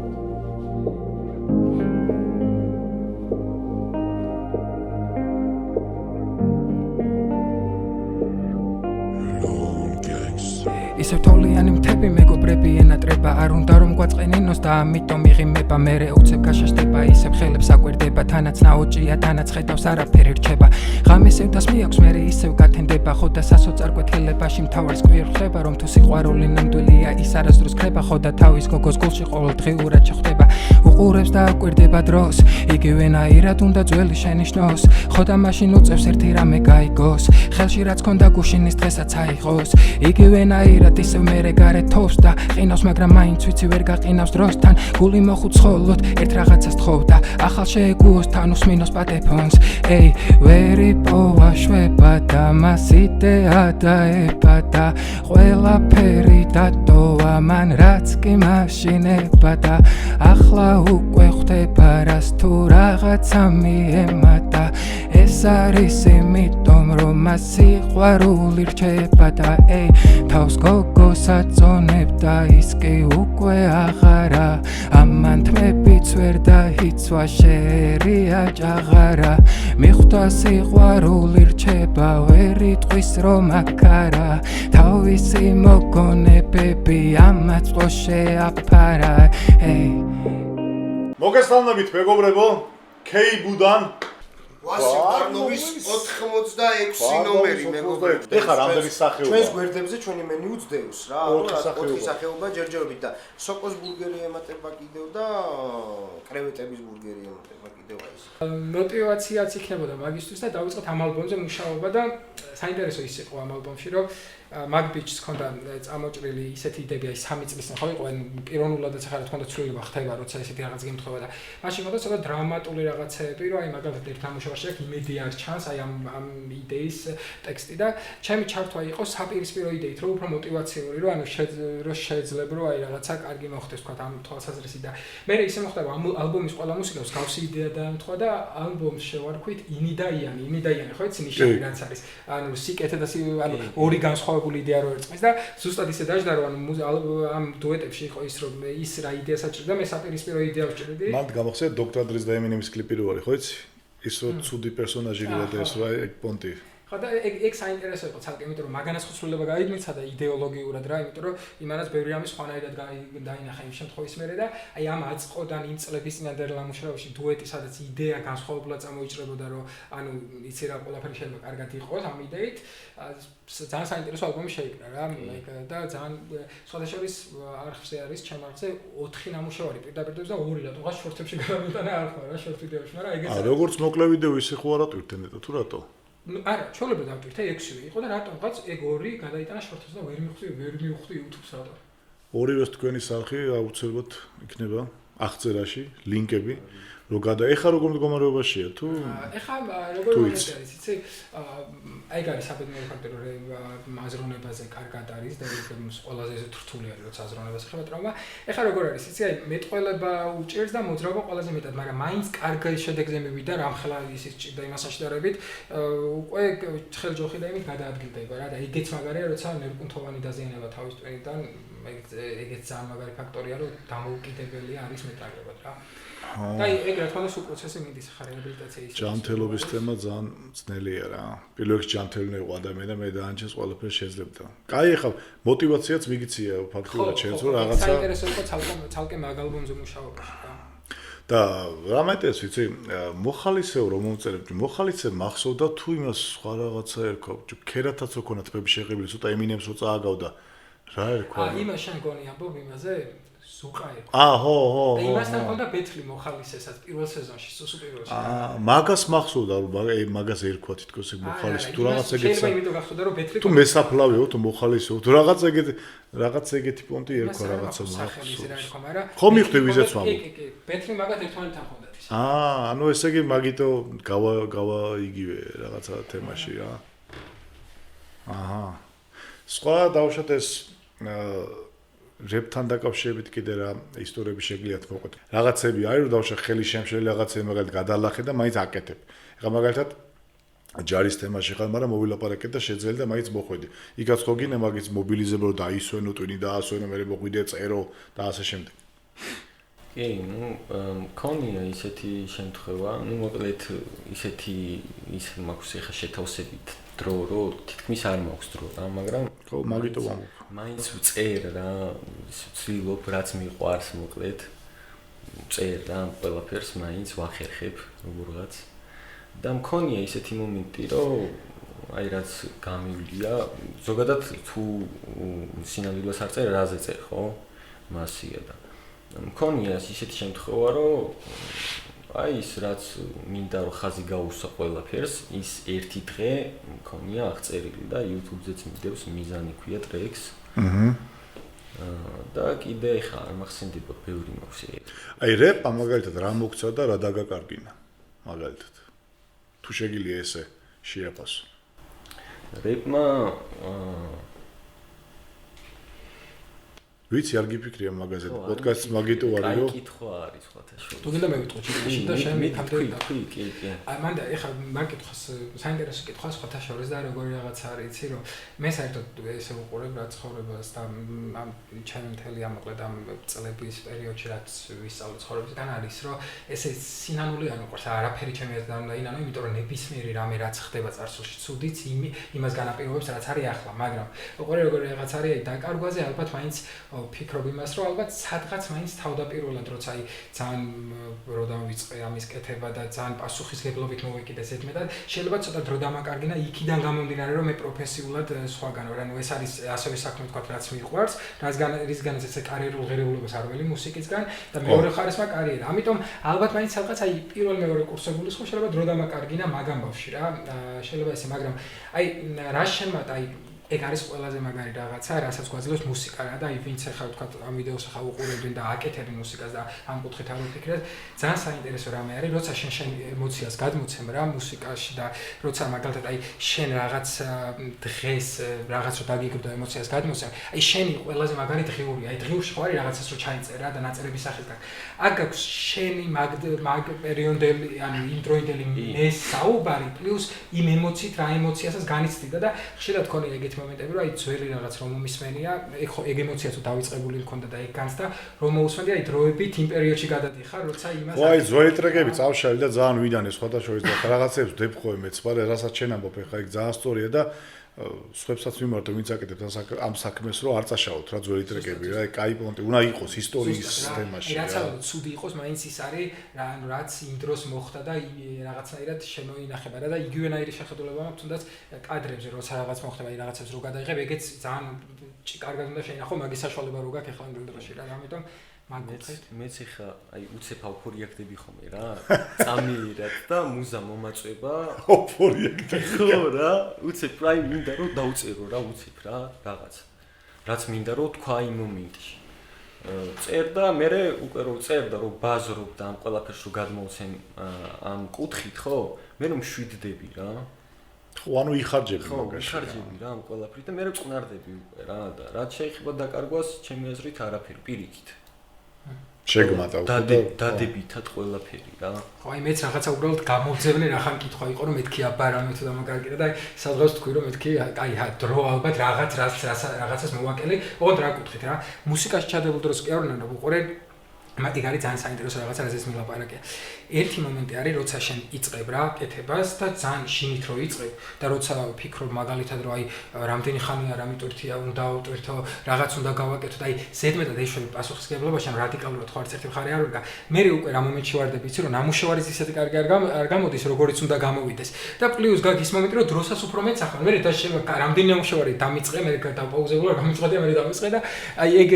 ისევ თოვლიანი მთები მეგობრები ენატრება არ უნდა რომ გვაწყენინოს და ამიტომ იღიმება მერე უცებ გაშაშდება ისევ ხელებს აკვირდება თანაც ნაოჭია თანაც ხედავს არაფერი რჩება ღამეს ევდას მიაქვს მერე ისევ გათენდება ხო და სასოწარკვეთილებაში მთავარს კვირ ხდება რომ თუ სიყვარული ნამდვილია ის არასდროს ქრება ხო და თავის გოგოს გულში ყოველდღიურად შეხვდება უყურებს და აკვირდება დროს იგივენაირად უნდა ძველი შენიშნოს ხო და მაშინ უწევს ერთი რამე გაიგოს ხელში რაც ქონდა გუშინის დღესაც აიღოს იგივენაირად ისევ მერე გარეთ თოვს და ყინავს მაგრამ მაინც ვიცი ვერ გაყინავს დროსთან გული მოხუცხოვლოთ ერთ რაღაცას თხოვდა ახალ შეეგუოს თან უსმინოს პატეფონს ეი ვერ იპოვა შვება და მას იდეა დაება და ყველაფერი დატოვა მან რაც კი მაშინება და ახლა უკვე ხვდება რას თუ რაღაცა მიემატა ეს არის იმიტომ რომ მას სიყვარული რჩება და ეი თავს გოგოს აწონებდა ის კი უკვე აღარა ამან თმებიც ვერ დაიცვა შეერია ჭაღარა მიხვდა სიყვარული რჩება ვერ იტყვის რომ აქარა თავისი მოგონებები ამაც ყო შეაფარა მოგესალმებით მეგობრებო K-ბუდან ვასილ ბარნოვის 86 ნომერი მეგობრებო. ეხლა რამდენი სახეობა? ჩვენს გვერდებზე ჩვენი მენიუ ძდევს რა. 4 სახეობა ჯერჯერობით და სოკოს ბურგერი ემატება კიდევ და კრევეტების ბურგერი ემატება კიდევ აი ეს. мотиваციაც იქნებოდა მაგისთვის და დავიწყეთ ამ ალბომზე მუშაობა და საინტერესო ის იყო ამ ალბომში რომ მაგ ბიჭს ქონდა წამოჭრილი ისეთი იდეები აი 3 წლის ხო იყო ან პიროვნულადაც ახლა რა თქმა უნდა ცვლილება ხდება როცა ესეთი რაღაც გემთხვევა და მაშინ მოდა ცოტა დრამატული რაღაცეები რომ აი მაგალითად ერთ ნამუშევარში აქ იმედი არ ჩანს აი ამ იდეის ტექსტი და ჩემი ჩართვა იყო საპირისპირო იდეით რომ უფრო мотивაციური რომ ანუ შეიძლება რომ აი რაღაცა კარგი მოხდეს თქვა ამ თვალსაზრისი და მე ისე მოხდა რომ ამ ალბომის ყველა მუსიკას გავსი იდეა დაემთხვა და ალბომს შევარქვით იმიდაიანი ხო იცი ნიშანი რაც არის ანუ სიკეთე და ანუ ორი განსხვავებული იდეა რო ერწყმის და ზუსტად ისე დაждდა რომ ამ დუეტებში იყო ის რომ ის რა იდეას აჭირდა მე საპირისპირო იდეას ვჭირდი მანდ გამახსენე დოქტორ დრის და ემინემის კლიპი რო არის ხო იცი ის რო ცუდი პერსონაჟი რია და ეს რა ეგ პონტი ხო და ეგ საინტერესო იყო ცალკე, იმიტომ რომ მაგანაც ხოცვლილება გაიგმიცა და იდეოლოგიურად რა, იმიტომ რომ იმანაც ბევრი რამის ხვანაირად დაინახა იმ შემთხვევის მერე და აი ამ აწყოდან იმ წლების წინანდელ ლამუშრობაში დუეტი, სადაც იდეა განსხვავებულად წამოიჭრებოდა, რომ ანუ იცი რა ყველაფერი შეიძლება კარგად იყოს ამ იდეით, ძალიან საინტერესო ალბომი შეიქმნა რა, და ძალიან სხვადასხვის არხზე არის ჩემ არხზე 4 ნამუშევარი პირდაპირ და 2 რატომღაც შორტებში გამიტანა არ ხარ რა შორტ ვიდეოში, მაგრამ ეგეც არა როგორც მოკლე ვიდეო ისე ხო არ ატვირთე ნეტო თუ რატო? არა, ჩვეულებრივ დავტვირთე 6-ვე იყო და რატომღაც ეგ 2 გადაიტანა შორტებს და ვერ მივხვდი YouTube-ს რატო. ორივეს თქვენი სახე აუცილებლად იქნება აღწერაში, ლინკები, რომ ეხა როგორ მდგომარეობაშია თუ ეხა როგორ არის, იცი? აი არის საბედნიერო ფაქტორი, რომ აზროვნებაზე კარგად არის და ყველაზე რთული არის, როცა აზროვნებას ეხება ტრავმა. ეხა როგორ არის, იცი? აი მეტყველება უჭერს და მოძრაობა ყველაზე მეტად, მაგრამ მაინც კარგი შედეგზე მივიდა, რამხელა ისიც ჭირდა იმასთან შედარებით, უკვე ხელჯოხი და იმით გადაადგილდება რა და ეგეც მაგარია, როცა ნერვკუნთოვანი დაზიანება თავის ტვინიდან, ეგეც ძალიან მაგარი ფაქტორია, რომ დამოუკიდებელია არის მეტაგებად რა. და ეგ რა თქმა უნდა სულ პროცესი მიდის ხარ რეაბილიტაციის. ჯანმრთელობის თემა ძალიან ძნელია რა. პირველ რიგში ჯანმრთელნი იყო ადამიანი და მე დაანჩეს ყველაფერს შეძლებდა. კაი, ახლა мотиваციაც მიგიცია ფაქტურად შენც რომ რაღაცა საინტერესო იყო ცალკე მაგ ალბომზე მუშაობაში რა. და რა მეტეს ვიცი, მოხალისეო რომ მომწერებ, მოხალისე მახსოვდა თუ იმას სხვა რაღაცა ერქვა, ქერათაც რო ქონა თბები შეღებილი, ცოტა ემინემს რო წააგავდა. რა ერქვა? იმას შენ გონი ამბობ იმაზე? ზუყა იყო. ხო. და იმასთან მქონდა ბეთლი მოხალისესაც პირველ სეზონში, სუსუ პირველში. მაგას მახსოვდა რომ მაგას ერქვა თითქოს ეგ მოხალისე თუ რაღაც ეგეც. შეიძლება იმიტომ გახსოვდა რომ ბეთლი თუ მესაფლავეო თუ მოხალისეო თუ რაღაც ეგეთი პონტი ერქვა რაღაცა მახსოვდა. ხო მიხვდი ვიზეც ვამბობ. კი, ბეთლი მაგათ ერთმანეთთან ხონდათ ის. ანუ ესე იგი მაგიტო გავა იგივე რაღაცა თემაში რა. სხვა დავუშვათ ეს რეპთან დაკავშირებით კიდე რა ისტორიები შეგლიათ მოყვეთ. რაღაცები არის რომ დავუშვათ ხელი შემშლელი რაღაცები მაგალითად გადალახე და მაინც აკეთებ. ეხლა მაგალითად ჯარის თემაში ხარ, მაგრამ მოვილაპარაკე და შეძლელი და მაინც მოხვედი. იქაც ხო გინე მაგის მობილიზებო და დაისვენო ტვინი და ასვენო, მე მოხვიდე წერო და ასე შემდეგ. კი, მქონია ისეთი შემთხვევა, მოკლედ ისეთი მაქვს ეხა შეთავსებით დრო, რომ თითქმის არ მაქვს დრო რა, მაგრამ ხო, მაგიტო ვამბობ. მაინც ვწერ რა, ვცდილობ რაც მიყვარს მოკლედ. ვწერ რა, ყველაფერს მაინც ვახერხებ როგორღაც. და მქონია ისეთი მომენტი, რომ აი რაც გამივლია, ზოგადად თუ სინამდვილეს არ წერ, რაზე წერ, ხო? მასია და მქონია ისეთი შემთხვევა, რომ აი ის რაც მინდა რომ ხაზი გაუსვა ყველაფერს, ის ერთი დღე მქონია აღწერილი და YouTube-ზეც მიდევს მიზანი ქვია ტრეკს. და კიდე ხა არ მახსენდება ბევრი მაქვს ეგ. აი რეპა მაგალითად რა მოგცა და რა დაგაკარგინა მაგალითად. თუ შეგიძლია ესე შეაფასო. რეპმა ვიცი არ გიფიქრია მაგაზე პოდკასტს მაგიტო არის რომ კაი კითხვა არის სხვათაშორის. თუ გინდა მევიტყვი ჩიტაში და შენ მეკამდე კი. აი მანდა ეხლა მაგ კითხავს საინტერესო კითხვა სხვათა შორის და როგორი რაღაც არის იცი რომ მე საერთოდ ესე უყურებ რა ცხოვრებას და ამ ჩემი მთელი ამოკლედ ამ წლების პერიოდში რაც ვისწავლე ცხოვრებისგან არის რომ ესე სინანული არ მიყვარს არაფერი ჩემი აზრით არ უნდა ინანო იმიტომ რომ ნებისმიერი რამე რაც ხდება წარსულში ცუდიც იმას განაპირობებს რაც არის ახლა მაგრამ უყურე როგორი რაღაც არის აი დაკარგვაზე ალბათ მაინც ფიქრობ იმას რომ ალბათ სადღაც მაინც თავდაპირველად როცა აი ძალიან რო დავიწყე ამის კეთება და ძალიან პასუხისგებლობით მოვეკიდე ზედმეტად შეიძლება ცოტა დრო დამაკარგინა იქიდან გამომდინარე რომ მე პროფესიულად სხვაგან ვარ ანუ ეს არის ასევე საქმე თქვა რაც მიყვარს რისგანაც ესე კარიერულ ღირებულებას არ ველი მუსიკისგან და მეორე ხარისმა კარიერა ამიტომ ალბათ მაინც სადღაც აი პირველ მეორე კურსებულის ხო შეიძლება დრო დამაკარგინა მაგ ამბავში რა შეიძლება ესე მაგრამ აი რა შემატ აი ეგ არის ყველაზე მაგარი რაღაცა, რასაც გვაძლევს მუსიკა რა და აი ვინც ახლა ვთქვათ ამ ვიდეოს ახლა უყურებდნენ და აკეთებენ მუსიკას და ამ კუთხით არ ვფიქრეთ, ძალიან საინტერესო რამე არის, როცა შენ ემოციას გადმოცემ რა მუსიკაში და როცა მაგალითად აი შენ რაღაც დღეს რაღაც რო დაგიგებდა ემოციას გადმოცემ, აი შენი ყველაზე მაგარი დღიური, აი დღიურში ხო არის რაღაცას რო ჩაიწერა რა და ნაწერების სახით გაკ. აქ აქვს შენი მაგ პერიოდელი, ანუ იმ დროინდელი მე საუბარი პლუს იმ ემოციით რა ემოციასაც განიცდიდა და ხშირად ქონია ეგეთი მომენტები, რომ აი ძველი რაღაც რომ მომისმენია, ეგ ემოციაც დავიწყებული მქონდა და ეგ განცდა, რომ მოусმენდი აი დროებით იმ პერიოდში გადადიხარ, როცა იმას აი ძველი ტრეკები წავშალე და ძალიან ვიდანე სხვადასხვა და რაღაცებს ვდებხოე მეც, მაგრამ რასაც შენ ამბობ, ეხლა ეგ ძალიან სწორია და სხვებსაც მიმართ ვინც აკეთებს ამ საქმეს რომ არ წაშალოთ რა ძველი ტრეკები რა, კაი პონტი უნდა იყოს ისტორიის თემაში რა. რაცა ცუდი იყოს, მაინც ის არის რა, ანუ რაც იმ დროს მოხდა და რაღაცნაირად შემოინახება რა და იგივენაირი შეხედულება მაქვს, თუნდაც კადრებზე როცა რაღაც მოხდება, აი რაღაცებს რო გადაიღებ, ეგეც ძალიან კარგად უნდა შეინახო, მაგის საშუალება რო გაქვს ახლა იმ დროში რა, ამიტომ მეც ხა აი უცებ აუფორიაქტები ხომე რა წამიერად და მუზა მომაწვება აუფორიაქტები ხო რა უცებ რა მინდა რომ დაუწერო რა უცებ რა რაღაც რაც მინდა რომ თქვა იმ მომენტში წერ და მე უკვე რომ წერ და რომ ბაზრობ და ამ ყველაფერს რო გადმოვცემ ამ კუთხით ხო მე რომ მშვიდდები რა ხო ანუ იხარჯები მაგაში იხარჯები რა ამ ყველაფრით და მე რომ წნარდები უკვე რა და რაც შეიძლება დაკარგვას ჩემი აზრით არაფერი პირიქით შეგმატა უკვე დადებითად ყველაფერი რა. ხო აი მეც რაღაცა უბრალოდ გამოვძევნე რა ხან კითხვა იყო რომ მეთქი აბარა მე თუ დამაკარგირა და სადღაც თქვი რომ მეთქი აი დრო ალბათ რაღაცას მოვაკელე. ოღონდ რა კუთხით რა მუსიკაში ჩადებულ დროს კი არ უნდა ვუყურე მაგ არის ძალიან საინტერესო რაღაცა რაზეც მილაპარაკე. ერთი მომენტი არის როცა შენ იწყებ რა კეთებას და ძალიან შინით რო იწყებ და როცა ფიქრობ მაგალითად რომ აი რამდენი ხანია რა მიტვირთია უნდა ავტვირთო რაღაც უნდა გავაკეთო და აი ზედმეტად ეშვები პასუხისმგებლობაში ამ რადიკალურად ხო არც ერთი მხარე არ ვიგა. მე უკვე რა მომენტში ვარდები იცი რომ ნამუშევარის ისეთი კარგი არ გამოდის როგორიც უნდა გამოვიდეს და პლუს გაქვს მომენტი რომ დროსაც უფრო მეც ახლა მე და შეიძლება რამდენი ნამუშევარი დამიწყე მე დავპაუზებულ რა გამიწყდა მე დამიწყე და აი ეგ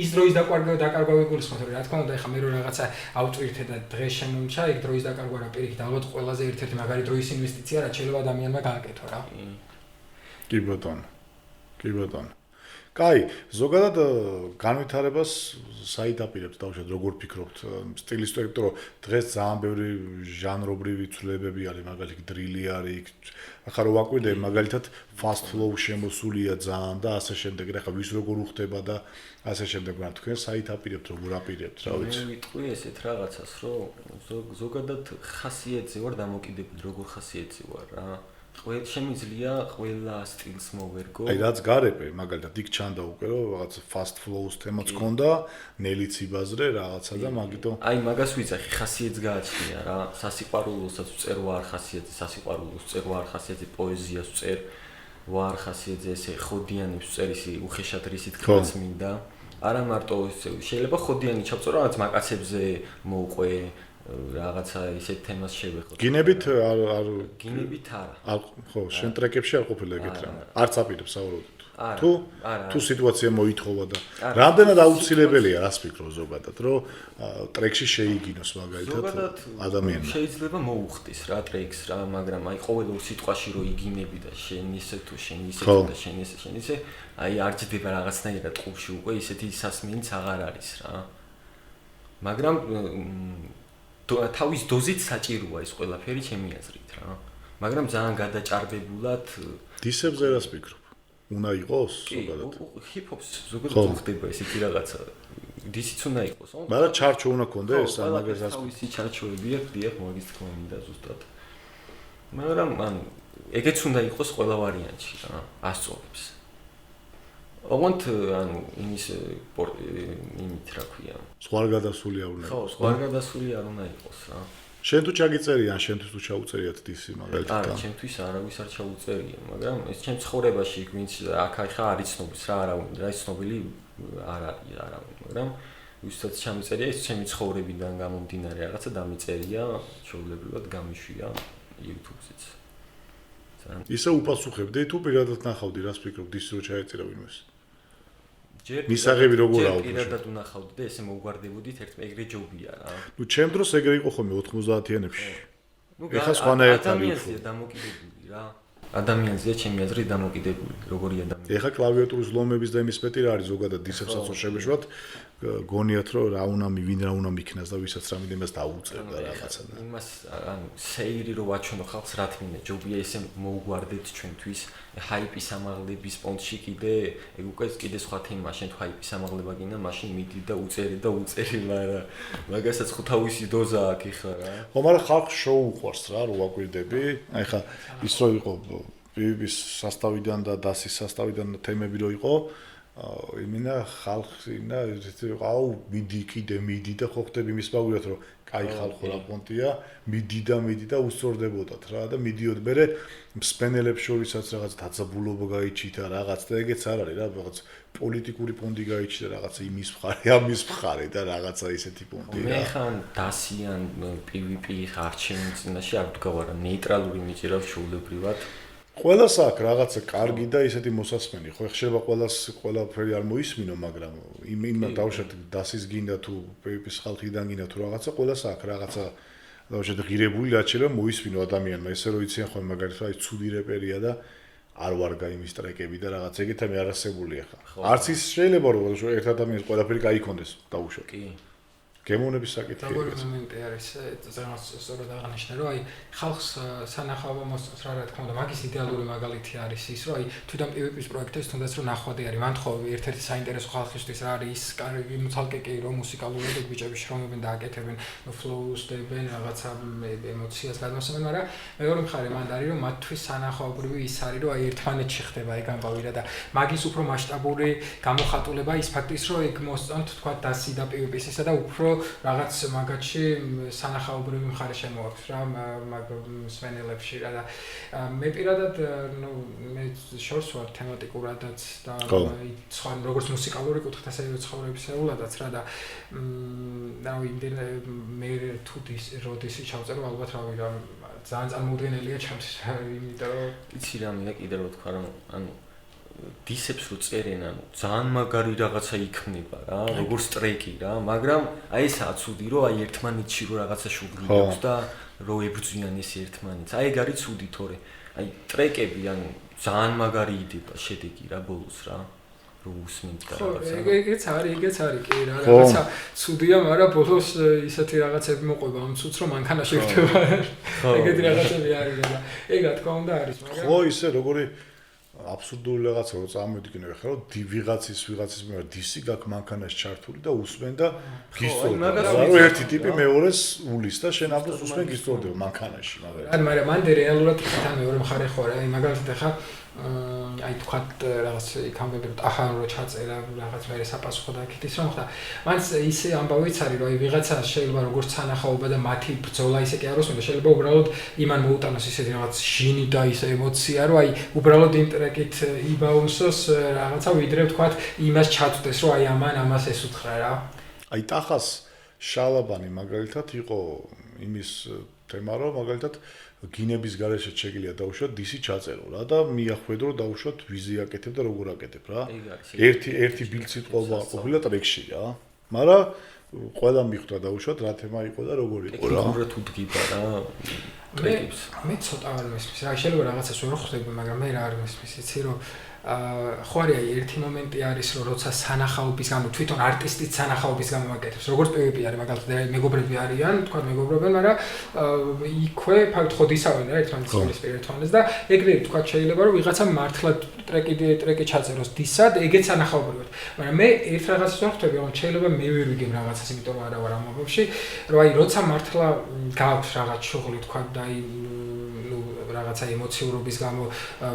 ის დროის დაკარგვა გულისხმობ რა თქმა უნდა ეხა მე რო რაღაცა ავტვირთე და დღეს შემომჩა ეგ დროის დაკარგვა რა პირიქით ალბათ ყველაზე ერთ-ერთი მაგარი დროის ინვესტიცია რა შეიძლება ადამიანმა გააკეთო რა. კი ბატონო. კი ბატონო. კაი, ზოგადად განვითარებას საით აპირებთ დავუშვათ როგორ ფიქრობთ სტილისტური, იმიტომ რომ დღეს ძალიან ბევრი ჟანრობრივი ცვლილებები არის, მაგალითად დრილი არის, ახლა რო ვაკვირდე მაგალითად fast flow შემოსულია ძალიან და ასე შემდეგ, ახლა ვის როგორ უხდება და ასე შემდეგ, მაგრამ თქვენ საით აპირებთ როგორ აპირებთ, რა ვიცი. მე ვიტყვი ესეთ რაღაცას, რომ ზოგადად ხასიათზე ვარ დამოკიდებული, როგორ ხასიათზე ვარ რა. შემიძლია ყველა სტილს მოვერგო. აი რაც გარებე, მაგალითად იქ ჩანდა უკვე რომ რაღაც fast flows თემაც ქონდა, ნელიც იბაზრე რაღაცა და მაგიტო. აი მაგას ვიძახი, ხასიათს გააჩნია რა. სასიყვარულოსაც ვწერ ვარ ხასიათზე, სასიყვარულოს ვწერ ვარ ხასიათზე, პოეზიას ვწერ ვარ ხასიათზე, ესე ხოდიანებს ვწერ ისი უხეშად რისი თქმაც მინდა. არა მარტო შეიძლება ხოდიანი ჩავწერ რაღაც მაკაცებზე მოვყვე რაღაცა ისეთ თემას შევეხო. გინებით არ გინებით არა. ხო, შენ ტრეკებში არ ყოფილა ეგეთ რამ. არც აპირებს საუბრობთ. თუ სიტუაცია მოითხოვა და რამდენად აუცილებელია რას ფიქრობ ზოგადად, რომ ტრეკში შეიგინოს მაგალითად ადამიანმა. შეიძლება მოუხდეს რა ტრეკს რა, მაგრამ აი ყოველ ორ სიტყვაში რო იგინები და შენ ისე თუ შენ ისე და შენ ისე, აი არ ჯდება რაღაცნაირად ყურში უკვე ისეთი სასმინც აღარ არის რა. მაგრამ თავის დოზით საჭიროა ეს ყველაფერი ჩემი აზრით რა. მაგრამ ძალიან გადაჭარბებულად დისებზე რას ფიქრობ? უნდა იყოს ზოგადად. ჰიპ-ჰოპს ზოგადად ხდება ესეთი რაღაცა. დისიც უნდა იყოს. მაგრამ ჩარჩო უნდა კონდეს ამ მაგას. თავისი ჩარჩოები აქვს, დიახ, მაგის თქმა მინდა ზუსტად. მაგრამ ანუ ეგეც უნდა იყოს ყველა ვარიანტში რა, ასწორებს. ოღონდ ანუ იმის იმით რა ქვია. ზღვარგადასული არ უნდა იყოს. ხო, ზღვარგადასული არ უნდა იყოს რა. შენ თუ ჩაგიწერია, შენთვის თუ ჩაუწერიათ დისი მაგალითად. არა, ჩემთვის არავის არ ჩაუწერია, მაგრამ ეს ჩემ ცხოვრებაში ვინც აქ ახლა არის ცნობილი რა არავინ, რა ის ცნობილი არ არის არავინ, მაგრამ ვისაც ჩამიწერია, ეს ჩემი ცხოვრებიდან გამომდინარე რაღაცა დამიწერია, ჩვეულებრივად გამიშვია YouTube-ზეც. ისე უპასუხებდი თუ პირადად ნახავდი რას ფიქრობ ის რო ჩაეწერა ვინმეს. მისაღები როგორ აუგო? პირადად უნახავდი და ესე მოგვარდებოდით ერთმე ეგრე ჯობია რა. ნუ ჩემ დროს ეგრე იყო ხოლმე 90-იანებში. ეხლა სხვანაირად არის. ადამიანზეა დამოკიდებული რა. ადამიანზეა ჩემი აზრით დამოკიდებული, როგორი ადამიანი. ეხლა კლავიატურის ლომების და იმის პეტი რა არის ზოგადად დისებსაც შევეშვათ გონიათ რომ რა უნდა ვინ რა უნდა მიქნას და ვისაც რა მინდა იმას დაუწერ და რაღაცა და იმას ანუ სეირი რო ვაჩვენო ხალხს რა თქმა ჯობია ესე მოუგვარდებთ ჩვენთვის ჰაიპის ამაღლების პონტში კიდე ეგ უკვე კიდე სხვა თემა შენ თუ ჰაიპის ამაღლება გინდა მაშინ მიდი და უწერი მაგრამ მაგასაც ხო თავისი დოზა აქვს ხა რა ხო მაგრამ ხალხს შოუ უყვარს რა რო ვაკვირდები აი ხა ის რო იყო პივიპის სასტავიდან და დასის სასტავიდან თემები რო იყო იმინა ხალხი და აუ მიდი კიდე მიდი და ხო ხდები იმის მაგურად რომ კაი ხალხო რა პონტია მიდი და უსწორდებოდათ რა და მიდიოდ მერე მსპენელებს შორისაც რაღაც დაწაბულობა გაიჩიტა რაღაც და ეგეც არ არის რა რაღაც პოლიტიკური პონტი გაიჩიტა რაღაცა იმის მხარე ამის მხარე და რაღაცა ისეთი პონტი რა მე ხან დასიან PvP არჩევნის წინაშე არ ვდგავარ ნეიტრალური მიჭირავს ჩულებრივად ყველას აქვს რაღაცა კარგი და ისეთი მოსასმენი ხო ხდება ყველაფერი არ მოისმინო მაგრამ იმ დავშეთ დასის გინდა თუ PvP-ის ხალხიდან გინდა თუ რაღაცა ყველას აქვს რაღაცა დავშეთ ღირებული რაც შეიძლება მოისმინო ადამიანმა ესე რომ იციან ხოლმე მაგალითად აი ცუდი რეპერია და არ ვარგა იმის ტრეკები და რაღაც ეგეთები არასებულია ხა არც ის შეიძლება რომ ერთ ადამიანს ყველაფერი გაიქონდეს დაუშვათ კი გემოვნების საკითხია როგორი მომენტი არის ზემოთ სწორად აღნიშნე რომ აი ხალხს სანახავო მოსწონს რა თქმა უნდა მაგის იდეალური მაგალითი არის ის რომ აი თვითონ PvP-ის პროექტებს თუნდაც რომ ნახვადი არის მან ხო ერთ-ერთი საინტერესო ხალხისთვის რა არის ის მუცალკე კი რომ მუსიკალურად ბიჭები შრომობენ და აკეთებენ ფლოუს დებენ რაღაცა ემოციას გადმოსცემენ მაგრამ მეორე მხარე მანდ არის რომ მათთვის სანახაობრივი ის არის რომ აი ერთმანეთში ხდება აი გამყავირა და მაგის უფრო მასშტაბური გამოხატულება ის ფაქტის რომ იქ მოსწონთ თქვა დასი და PvP-ისა და უფრო რაღაც მაგათში სანახაობრივი მხარე შემოაქვს რა მსმენელებში რა და მე პირადად ნუ მე შორს ვარ თემატიკურადაც და სხვა როგორც მუსიკალური კუთხით ასე ცხოვრებისეულადაც რა და იმდენ მე თუ როდესაც ჩავწერო ალბათ რავი რა ძალიან წარმოუდგენელია ჩემთვის იმიტომ რომ იცი რა მინდა კიდე რომ თქვა რომ ანუ დისებს რო წერენ ანუ ძალიან მაგარი რაღაცა იქნება რა როგორც ტრეკი რა მაგრამ აი ესაა ცუდი რომ აი ერთმანეთში რო რაღაცა შუღლი აქვს და რო ებრძვიან ეს ერთმანეთს აი ეგ არის ცუდი თორე აი ტრეკები ანუ ძალიან მაგარი იდება შედეგი რა ბოლოს რა რო უსმენთ და რაღაცა ეგეც არის კი რა რაღაცა ცუდია მაგრამ ბოლოს ისეთი რაღაცები მოყვება ამ ცუდს რომ მანქანაში ვხდება ეგეთი რაღაცები არის და ეგ რა თქმა უნდა არის მაგრამ ხო ისე როგორი აბსურდული რაღაცა რო წამოვიდგინე ხა რომ ვიღაცის მიერ დისი გაქვს მანქანაში ჩართული და უსმენ და გისწორდება რა ერთი ტიპი მეორეს ულის და შენ ამბობს უსმენ გისწორდება მანქანაში მაგრამ მანდ რეალურად თან მეორე მხარე ხო რა მაგალითად ხა აი თქვათ რაღაც იქამდე ახალ რო ჩაწერა რაღაც მე საპასუხო დაკითის რომ ხა მანც ისე ამბავიც არის რომ აი ვიღაცა შეიძლება როგორც სანახაობა და მათი ბრძოლა ისე კი არ უსმენდა შეიძლება უბრალოდ იმან მოუტანოს ისეთი რაღაც ჟინი და ისე ემოცია რომ აი უბრალოდ იმ ტრეკით იბაუნსოს რაღაცა ვიდრე თქვათ იმას ჩაწვდეს რომ აი ამას ეს უთხრა რა აი ტახას შალაბანი მაგალითად იყო იმის თემა რომ მაგალითად გინების გარეშე შეგიძლია დაუშვათ დისი ჩაწერო რა და მიახვედრო დაუშვათ ვიზი აკეთებ და როგორ აკეთებ რა ერთი ბილცი ყობა ყოფილა ტრეკში რა მაგრამ ყველა მიხვდა დაუშვათ რა თემა იყო და როგორ იყო რა რა თუ დგიბა რა მე ცოტა არ მესმის რა შეიძლება რაღაცას ვერ ხვდები მაგრამ მე რა არ მესმის იცი რომ ხო არის ერთი მომენტი არის რომ როცა სანახაობის გამო თვითონ არტისტის სანახაობის გამო აკეთებს როგორც PvP არის მაგალითად მეგობრები არიან თქვა მეგობრობენ მაგრამ იქვე ფაქტ ხო დისავენ რა ერთმანეთის ერთმანეთს და ეგრე თქვა შეიძლება რომ ვიღაცა მართლა ტრეკი ჩაწეროს დისად ეგეც სანახაობრივად მაგრამ მე ერთ რაღაცას ვერ ხვდები რომ შეიძლება მე ვერ ვიგებ რაღაცას იმიტომ რომ არა ვარ ამ მომენტში რომ აი როცა მართლა გაქვს რაღაც შუღლი თქვა და აი რაღაცა ემოციურობის გამო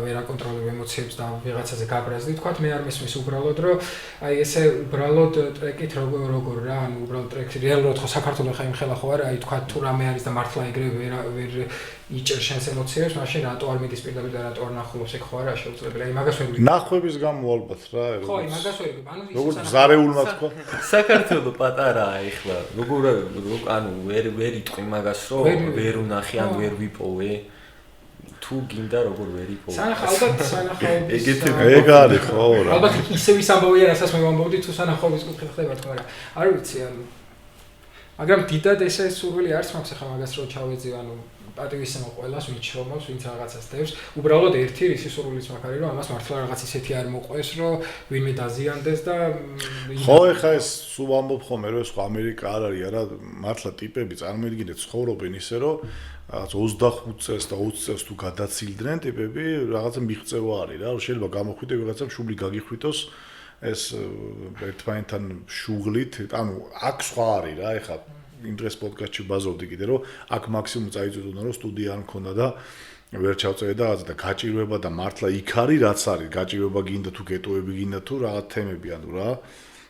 ვერ აკონტროლებ ემოციებს და ვიღაცაზე გაბრაზდი თქვა მე არ მესმის უბრალოდ რომ აი ესე უბრალოდ ტრეკით როგორ რა ანუ უბრალოდ ტრეკი რეალურად ხო საქართველოს ხა იმ ხელა ხო არა აი თქვა თუ რამე არის და მართლა ეგრე ვერ იჭერ შენს ემოციებს მაშინ რატო არ მიდის პირდაპირ და რატო არ ნახულობს ეგ ხო არა შეუძლებელი აი მაგას ვერ ვიგებ ნახვების გამო ალბათ რა ხო აი მაგას ვერ ვიგებ ანუ როგორ ზარეულმა თქვა საქართველოს პატარაა ეხლა როგორ ანუ ვერ იტყვი მაგას რომ ვერ უნახი ან ვერ ვიპოვე თუ გინდა როგორ ვერ იპოვე სანახაობის ეგ არის ხო რა ალბათ ისე ვის ამბავია რასაც მე ვამბობდი თუ სანახაობის კუთხით ხდება თქო მაგრამ არ ვიცი ანუ მაგრამ დიდად ესე სურვილი არც მაქვს ახლა მაგას რო ჩავეძი ანუ პატივისცემა ყველას ვინც შრომობს ვინც რაღაცას დევს უბრალოდ ერთი რისი სურვილიც მაქვს არის რომ ამას მართლა რაღაც ისეთი არ მოყვეს რომ ვინმე დაზიანდეს და ხო ეხა ეს სულ ამბობ ხოლმე რომ ეს ხო ამერიკა არ არის არა მართლა ტიპები წარმოიდგინეთ ცხოვრობენ ისე რომ რაღაც 25 წელს და 20 წელს თუ გადაცილდნენ ტიპები რაღაცა მიღწევა არის რა შეიძლება გამოხვიდე ვიღაცამ შუბლი გაგიხვიტოს ეს ერთმანეთთან შუღლით ანუ აქ სხვა არის რა ეხა იმ დღეს პოდკასტში ბაზრობდი კიდე რომ აქ მაქსიმუმ წაიწვევდა რომ სტუდია არ მქონდა და ვერ ჩავწერე და რაღაცა და გაჭირვება და მართლა იქ არის რაც არის, გაჭირვება გინდა თუ გეტოები გინდა თუ რაღაც თემები ანუ რა.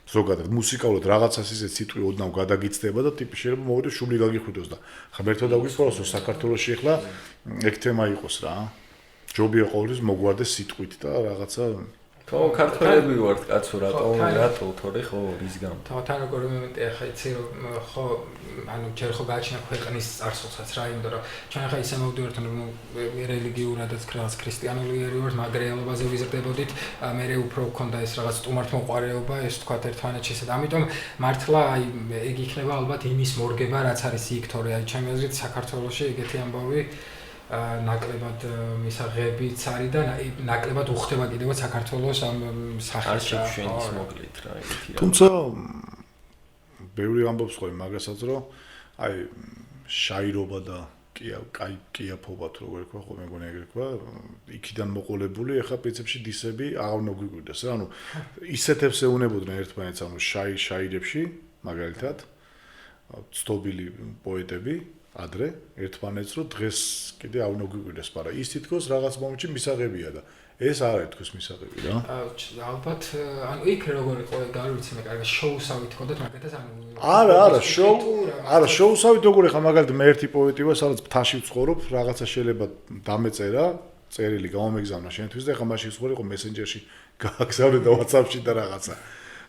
ზოგადად მუსიკალურად რაღაცას ისე სიტყვი ოდნავ გადაგიცდება და ტიპი შეიძლება მოვიდოს შუბლი გაგიხვიდოს და ხა მერთო დაგვიწყოს რომ საქართველოში ახლა ეგ თემა იყოს რა. ჯობია ყოველთვის მოგვარდეს სიტყვით და რაღაცა ხო, ქართველები ვართ კაცო, რატო თორე ხო რის გამო. თან როგორ მომენტი ახლა იცი რომ ხო ანუ ჯერ ხო გააჩინა ქვეყნის წარსულსაც რა, იმიტომ რომ ჩვენ ახლა ისე მოვდივართ რომ რელიგიურადაც რაღაც ქრისტიანული ერი ვართ, მაგრეალობაზე ვიზრდებოდით, მე უფრო გქონდა ეს რაღაც სტუმართმოყვარეობა, ეს თქვა ერთმანეთში და ამიტომ მართლა აი ეგ იქნება ალბათ იმის მორგება, რაც არის იქ, თორე აი ჩემი აზრით საქართველოში ეგეთი ამბავი ნაკლებად მისაღებიც არის და ნაკლებად უხდება კიდევაც საქართველოს ამ სახეში ჩვენის მოკლედ რა ეგეთი რა. თუმცა ბევრი ამბობს ხოლმე მაგასაც რომ აი შაირობა და კიაფობა თუ როგორ ქვია ხო მეგონა ეგრე ქვია იქიდან მოყოლებული ახლა პრინციპში დისები აღარ მოგვიგვიდეს რა ანუ ისეთებს ეუნებოდნენ ერთმანეთს ანუ შაირებში მაგალითად ცნობილი პოეტები ადრე ერთმანეთს რომ დღეს კიდე არ უნდა გვიგვიდეს, მაგრამ ის თითქოს რაღაც მომენტში მისაღებია და ეს არ არის თქოს მისაღები რა. ალბათ ანუ იქ როგორ იყო გავიცი მე კარგად შოუსავით ხოდეთ მაგათაც ანუ არა შოუსავით როგორ ხა მაგალითად მე ერთი პოეტი ვარ სადაც ფთაში ვცხოვრობ რაღაცა შეიძლება დამეწერა წერილი გამომეგზავნა შენთვის და ხა მაშინ ვცხოვრე იყო მესენჯერში გააგზავნე და WhatsApp-ში და რაღაცა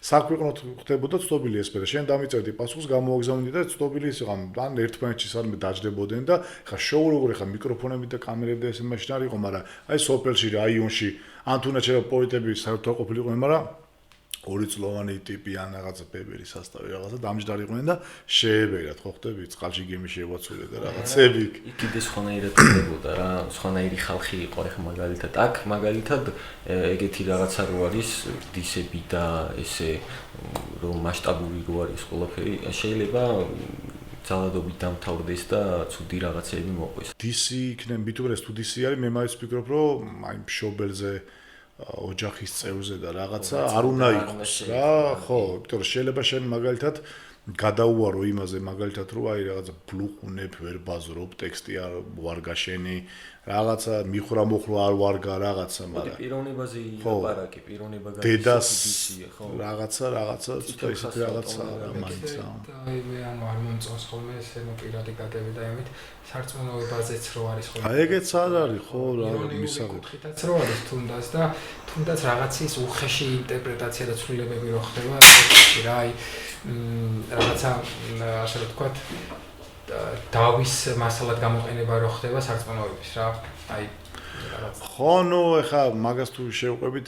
საქვეყნოდ ხდებოდა ცნობილი ესპერა. შენ დამიწერდი პასუხს, გამოვაგზავნდი და ცნობილი ის იყო, ან ერთმანეთში სარმე დაждდებოდნენ და ხა შოუ როგორ ხა მიკროფონები და კამერები და ესე მაშინ არ იყო, მაგრამ აი სოფელში, რაიონში, ან თუნდაც შეიძლება პოეტები საერთოდ ყოფილიყვნენ, მაგრამ ორი წლოვანი ტიპი ან რაღაცა ბებერი სასტავი რაღაცა დამჯდარიყვნენ და შეებერათ, ხო ხდები, წყალში გემი შევაცვლე და რაღაცები. იქ კიდე სხვანაირად ხდებოდა რა, სხვანაირი ხალხი იყო ახლა მაგალითად. აქ მაგალითად ეგეთი რაღაცა რო არის დისები და ესე რომ მასშტაბური რო არის ყველაფერი, შეიძლება ძალადობით დამთავრდეს და ცუდი რაღაცები მოყვეს. დისი იქნება, მithumeres თუ დისი არის, მე მაინც ვფიქრობ, რომ აი მშობელზე ოჯახის წევრზე და რაღაცა არ უნდა იყოს რა, ხო, იმიტომ რომ შეიძლება შენ მაგალითად გადაუარო იმაზე მაგალითად რომ აი რაღაცა ბლუყუნებ, ვერ ბაზრობ, ტექსტი არ ვარ გაშენი, რაღაცა მიხრა მოხრა არ ვარგა რაღაცა, მაგრამ პიროვნებაზე ილაპარაკი, პიროვნება დედას გადასიდისია, ხო. რაღაცა ცოტა ისეთი რაღაცა რა მაინც რა. აი მე ანუ არ მომწონს ხოლმე ესე პირადი გადები და იმით სარწმუნოებაზეც რო არის ხოლმე. აი ეგეც არ არის ხო რა მისაღები. კითხითაც რო არის თუნდაც რაღაცის უხეში ინტერპრეტაცია და ცვლილებები რო ხდება რა აი რაღაცა ასე რომ ვთქვათ დავის მასალად გამოყენება რო ხდება სარწმუნოების რა აი რაღაც ხო ნუ ეხა მაგას თუ შევყვებით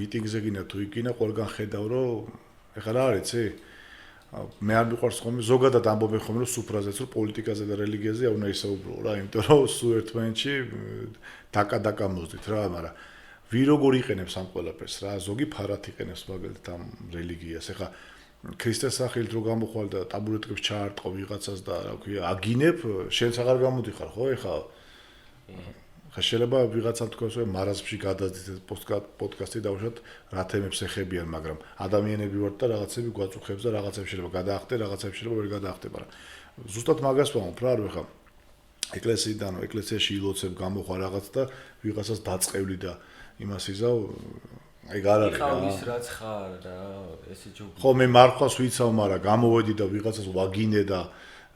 მიტინგზე გინდა თუ იქ გინდა ყველგან ხედავ რომ ეხა რა არის იცი მე არ მიყვარს ხოლმე ზოგადად ამბობენ ხოლმე რომ სუფრაზეც რომ პოლიტიკაზე და რელიგიაზე არ უნდა ისაუბრო რა იმიტომ რომ სულ ერთმანეთში დაკა მოძდით რა მაგრამ ვი როგორ იყენებს ამ ყველაფერს რა ზოგი ფარად იყენებს მაგალითად ამ რელიგიას ეხა ქრისტეს სახელით რო გამოხვალ და ტაბურეტკებს ჩაარტყო ვიღაცას და რა ქვია აგინებ შენც აღარ გამოდიხარ ხო ეხა ხა შეიძლება ვიღაცამ თქვას რომ მარაზმში გადაძიდეთ პოდკასტი დავუშვათ რა თემებს ეხებიან მაგრამ ადამიანები ვართ და რაღაცები გვაწუხებს და რაღაცებს შეიძლება გადაახტე რაღაცებს შეიძლება ვერ გადაახტე მაგრამ ზუსტად მაგას ვამბობ რა რო ეხა ეკლესიიდან ეკლესიაში ილოცებ გამოხვალ რაღაც და ვიღაცას დაწყევლი და იმას იზავ აი არ არის რა. იყავის რაც ხარ რა, ესე ჯობია. ხო მე მარხვას ვიცავ, მაგრამ გამოვედი და ვიღაცას ვაგინე და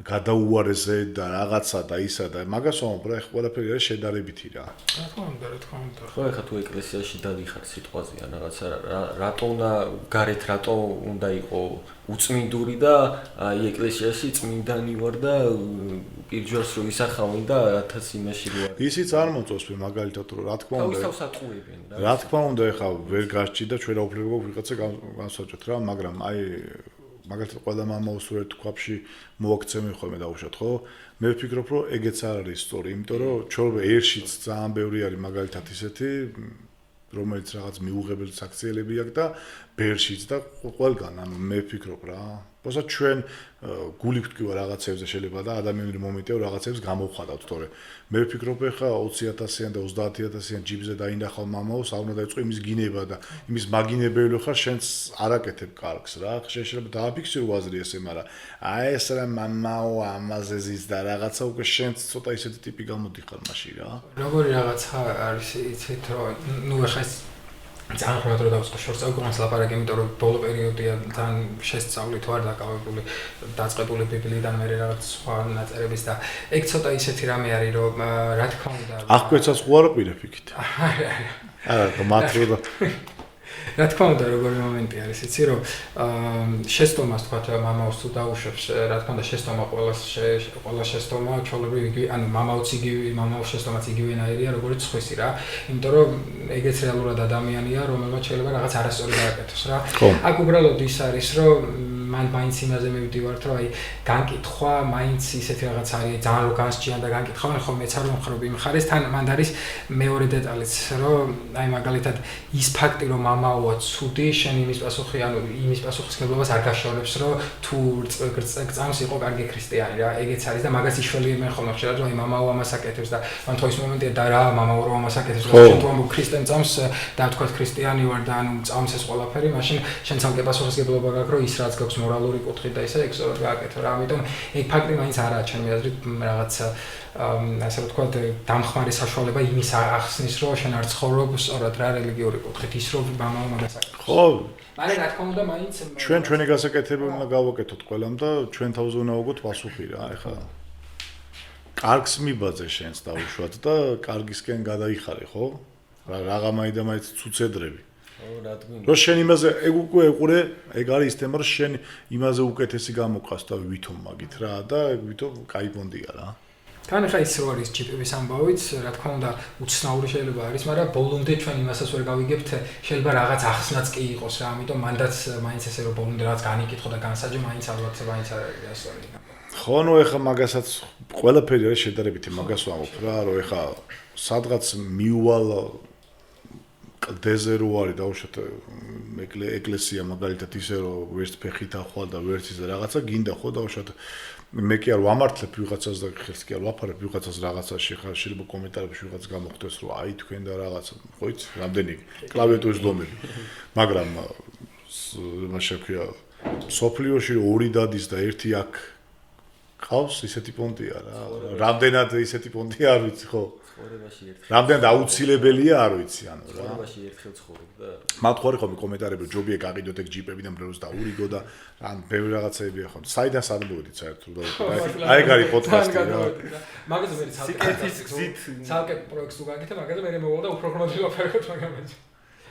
გადაუარესე და რაღაცა და ისა და მაგას ვამბობ რა, ყველაფერი არის შედარებითი რა. რა თქმა უნდა. ხო, ეხლა თუ ეკლესიაში დადიხარ სიტყვაზე ან რაღაცა რატო უნდა გარეთ რატო უნდა იყო უწმინდური და აი ეკლესიაში წმინდანი ვარ და პირჯვარს რო ისახავენ და 1000 იმაში რო არის. ისიც არ მოწონს მე მაგალითად რომ რა თქმა უნდა. თავისთავად ატყუებენ რა. რა თქმა უნდა ეხლა ვერ გასჭი და ჩვენ აუფლებო ვიღაცა განსაჭოთ რა, მაგრამ აი მაგალითად ყველა მამაოს რო ერთ ქვაბში მოაქცევენ ხოლმე დაუშვათ ხო? მე ვფიქრობ რომ ეგეც არ არის სწორი, იმიტომ რომ ჩვენ ერშიც ძალიან ბევრი არის მაგალითად ისეთი რომელიც რაღაც მიუღებელი საქციელები აქვს და ბერშიც და ყველგან, ანუ მე ვფიქრობ რა. просто ჩვენ გული გვტკივა რაღაცებზე შეიძლება და ადამიანური მომენტია რაღაცებს გამოვხატავთ, თორე მე ვფიქრობ ეხა 20,000-იან და 30,000-იან ჯიბზე დაინახავ მამაოს, არ უნდა დაიწყო იმის გინება და იმის მაგინებელი ხარ, შენს არაკეთებ კარგს რა. შეიძლება დააფიქსირო აზრი ესე, მაგრამ აი ეს რა მამაო ამაზე ზის და რაღაცა უკვე შენს ცოტა ისეთი ტიპი გამოდიხარ მაშინ რა. როგორი რაღაცა არის იცით რომ ნუ ეხა ეს ძალიან რომ დავსყო შორს აგვანს ლაპარაკი, იმიტომ რომ ბოლო პერიოდია თან შესწავლით ვარ დაკავებული დაწყებული ბიბლიიდან მე რაღაც სხვა ნაწერების და ეგ ცოტა ისეთი რამე არის რომ რა თქმა უნდა აღკვეცას ხوارყირებ იქით. არა, მათრო და რა თქმა უნდა როგორი მომენტი არის იცი რომ შეცდომას თქვა მამაოს თუ დაუშვებს რა თქმა უნდა შეცდომა ყველა შეცდომა ჩვეულებრივ იგივე ანუ მამაოც იგივე მამაოს შეცდომაც იგივენაირია როგორც სხვისი რა იმიტომ რომ ეგეც რეალურად ადამიანია რომელმაც შეიძლება რაღაც არასწორი გააკეთოს რა აქ უბრალოდ ის არის რომ მან მაინც იმაზე მივდივართ რომ აი განკითხვა მაინც ისეთი რაღაც არის ძალიან რო განსჭიან და განკითხვა ხო მეც არ მომხრობ იმ ხარეს თან მან არის მეორე დეტალიც რომ აი მაგალითად ის ფაქტი რომ მამაოა ცუდი შენ იმის პასუხი ანუ იმის პასუხისმგებლობას არ გაშორებს რომ თუ გწამს იყო კარგი ქრისტიანი რა ეგეც არის და მაგას იშველიებენ ხოლმე ხშირად რომ აი მამაო ამას აკეთებს და მან თქო ის მომენტია და რა მამაო რომ ამას აკეთებს და შენ თუ ამბობ ქრისტიან წამს და თქვა ქრისტიანი ვარ და ანუ წამს ეს ყველაფერი მაშინ შენ ცალკე პასუხისმგებლობა გაქვს რომ ის რაც გაქვს მორალური კუთხით და ისე ეგ სწორად გააკეთო რა ამიტომ ეგ ფაქტი მაინც არაა ჩემი აზრით რაღაც ასე ვთქვათ დამხმარე საშუალება იმის ახსნის რომ შენ არ ცხოვრობ სწორად რა რელიგიური კუთხით ის რომ მამაო მაგას აკეთებს ხო მაგრამ რა თქმა უნდა მაინც ჩვენი გასაკეთებელი უნდა გავაკეთოთ ყველამ და ჩვენ თავზე უნდა ვაგოთ პასუხი რა ეხლა კარგს მიბაძე შენს დაუშვათ და კარგისკენ გადაიხარე ხო რაღა მაინც ცუცედრები რომ შენ იმაზე ეგ უკვე ეყურე ეგ არის ის თემა რომ შენ იმაზე უკეთესი გამოყავს და ვითომ მაგით რა და ვითომ კაი ბონდია რა თან ხა ის რო არის ჯიპების ამბავიც რა თქმა უნდა უცნაური შეიძლება არის მაგრამ ბოლომდე ჩვენ იმასაც ვერ გავიგებთ შეიძლება რაღაც ახსნაც კი იყოს რა ამიტომ მანდაც მაინც ესე რომ ბოლომდე რაღაც განიკითხო და განსაჯო მაინც ალბათ მაინც არ არის ასწორი ხო ნუ ეხა მაგასაც ყველაფერი არის შედარებით მაგას ვამბობ რა რომ ეხა სადღაც მიუვალ დეზე რო არის დაუშვათ ეკლესია მაგალითად ისე რომ ვერც ფეხით ახვალ და ვერც ის რაღაცა გინდა ხო დაუშვათ მე კი არ ვამართლებ ვიღაცას და ხელს კი არ ვაფარებ ვიღაცას რაღაცაში ხა შეიძლება კომენტარებში ვიღაც გამოხდეს რომ აი თქვენ და რაღაცა ხო იცი რამდენი კლავიატურის დომები მაგრამ მაშინ ქვია სოფლიოში ორი დადის და ერთი აქ ყავს ისეთი პონტია რა რამდენად ისეთი პონტია არ ვიცი ხო ცხოვრებაში ერთხელ რამდენად აუცილებელია არ ვიცი ანუ რა ცხოვრებაში ერთხელ ცხოვრობ და მათხვარი ხომ კომენტარები ჯობია გაყიდოთ ეგ ჯიპები და მრევლს დაურიგო და ან ბევრი რაღაცებია ხო საიდან სადმოვიდით საერთოდ აი ეგ არის პოდკასტი რა მაგაზე მე ცალკე პროექტს თუ გაკეთე მაგაზე მე მოვალ და უფრო ხმად ვაფერხოთ მაგაზე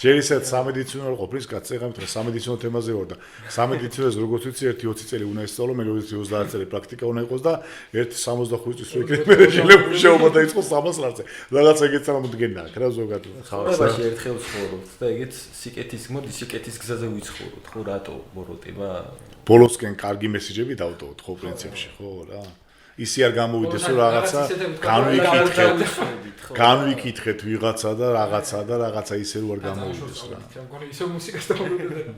ჯერ ისეთ სამედიცინო ყოფნის კაცეღამით რა სამედიცინო თემაზე ვარ და სამედიცინოზე როგორც ვიცი 1-20 წელი უნდა ისწავლო მე როგორც 30 წელი პრაქტიკა უნდა იყოს და 1-65 წლის რო იქნება მე შეიძლება მუშაობა დაიწყოს 300 ლარზე რაღაც ეგეც ამოდგენაა რა ზოგადად ცხოვრებაში ერთხელ ცხოვრობთ და ეგეც სიკეთის მოდი სიკეთის გზაზე ვიცხოვროთ ხო რატო ბოროტება ბოლოსკენ კარგი მესიჯები დავტოვოთ ხო პრინციპში ხო რა ისი არ გამოვიდეს რომ რაღაცა განვიკითხეთ ვიღაცა და რაღაცა ისე რო არ გამოვიდეს რა. მგონი ისე მუსიკას დავუბრუნდები.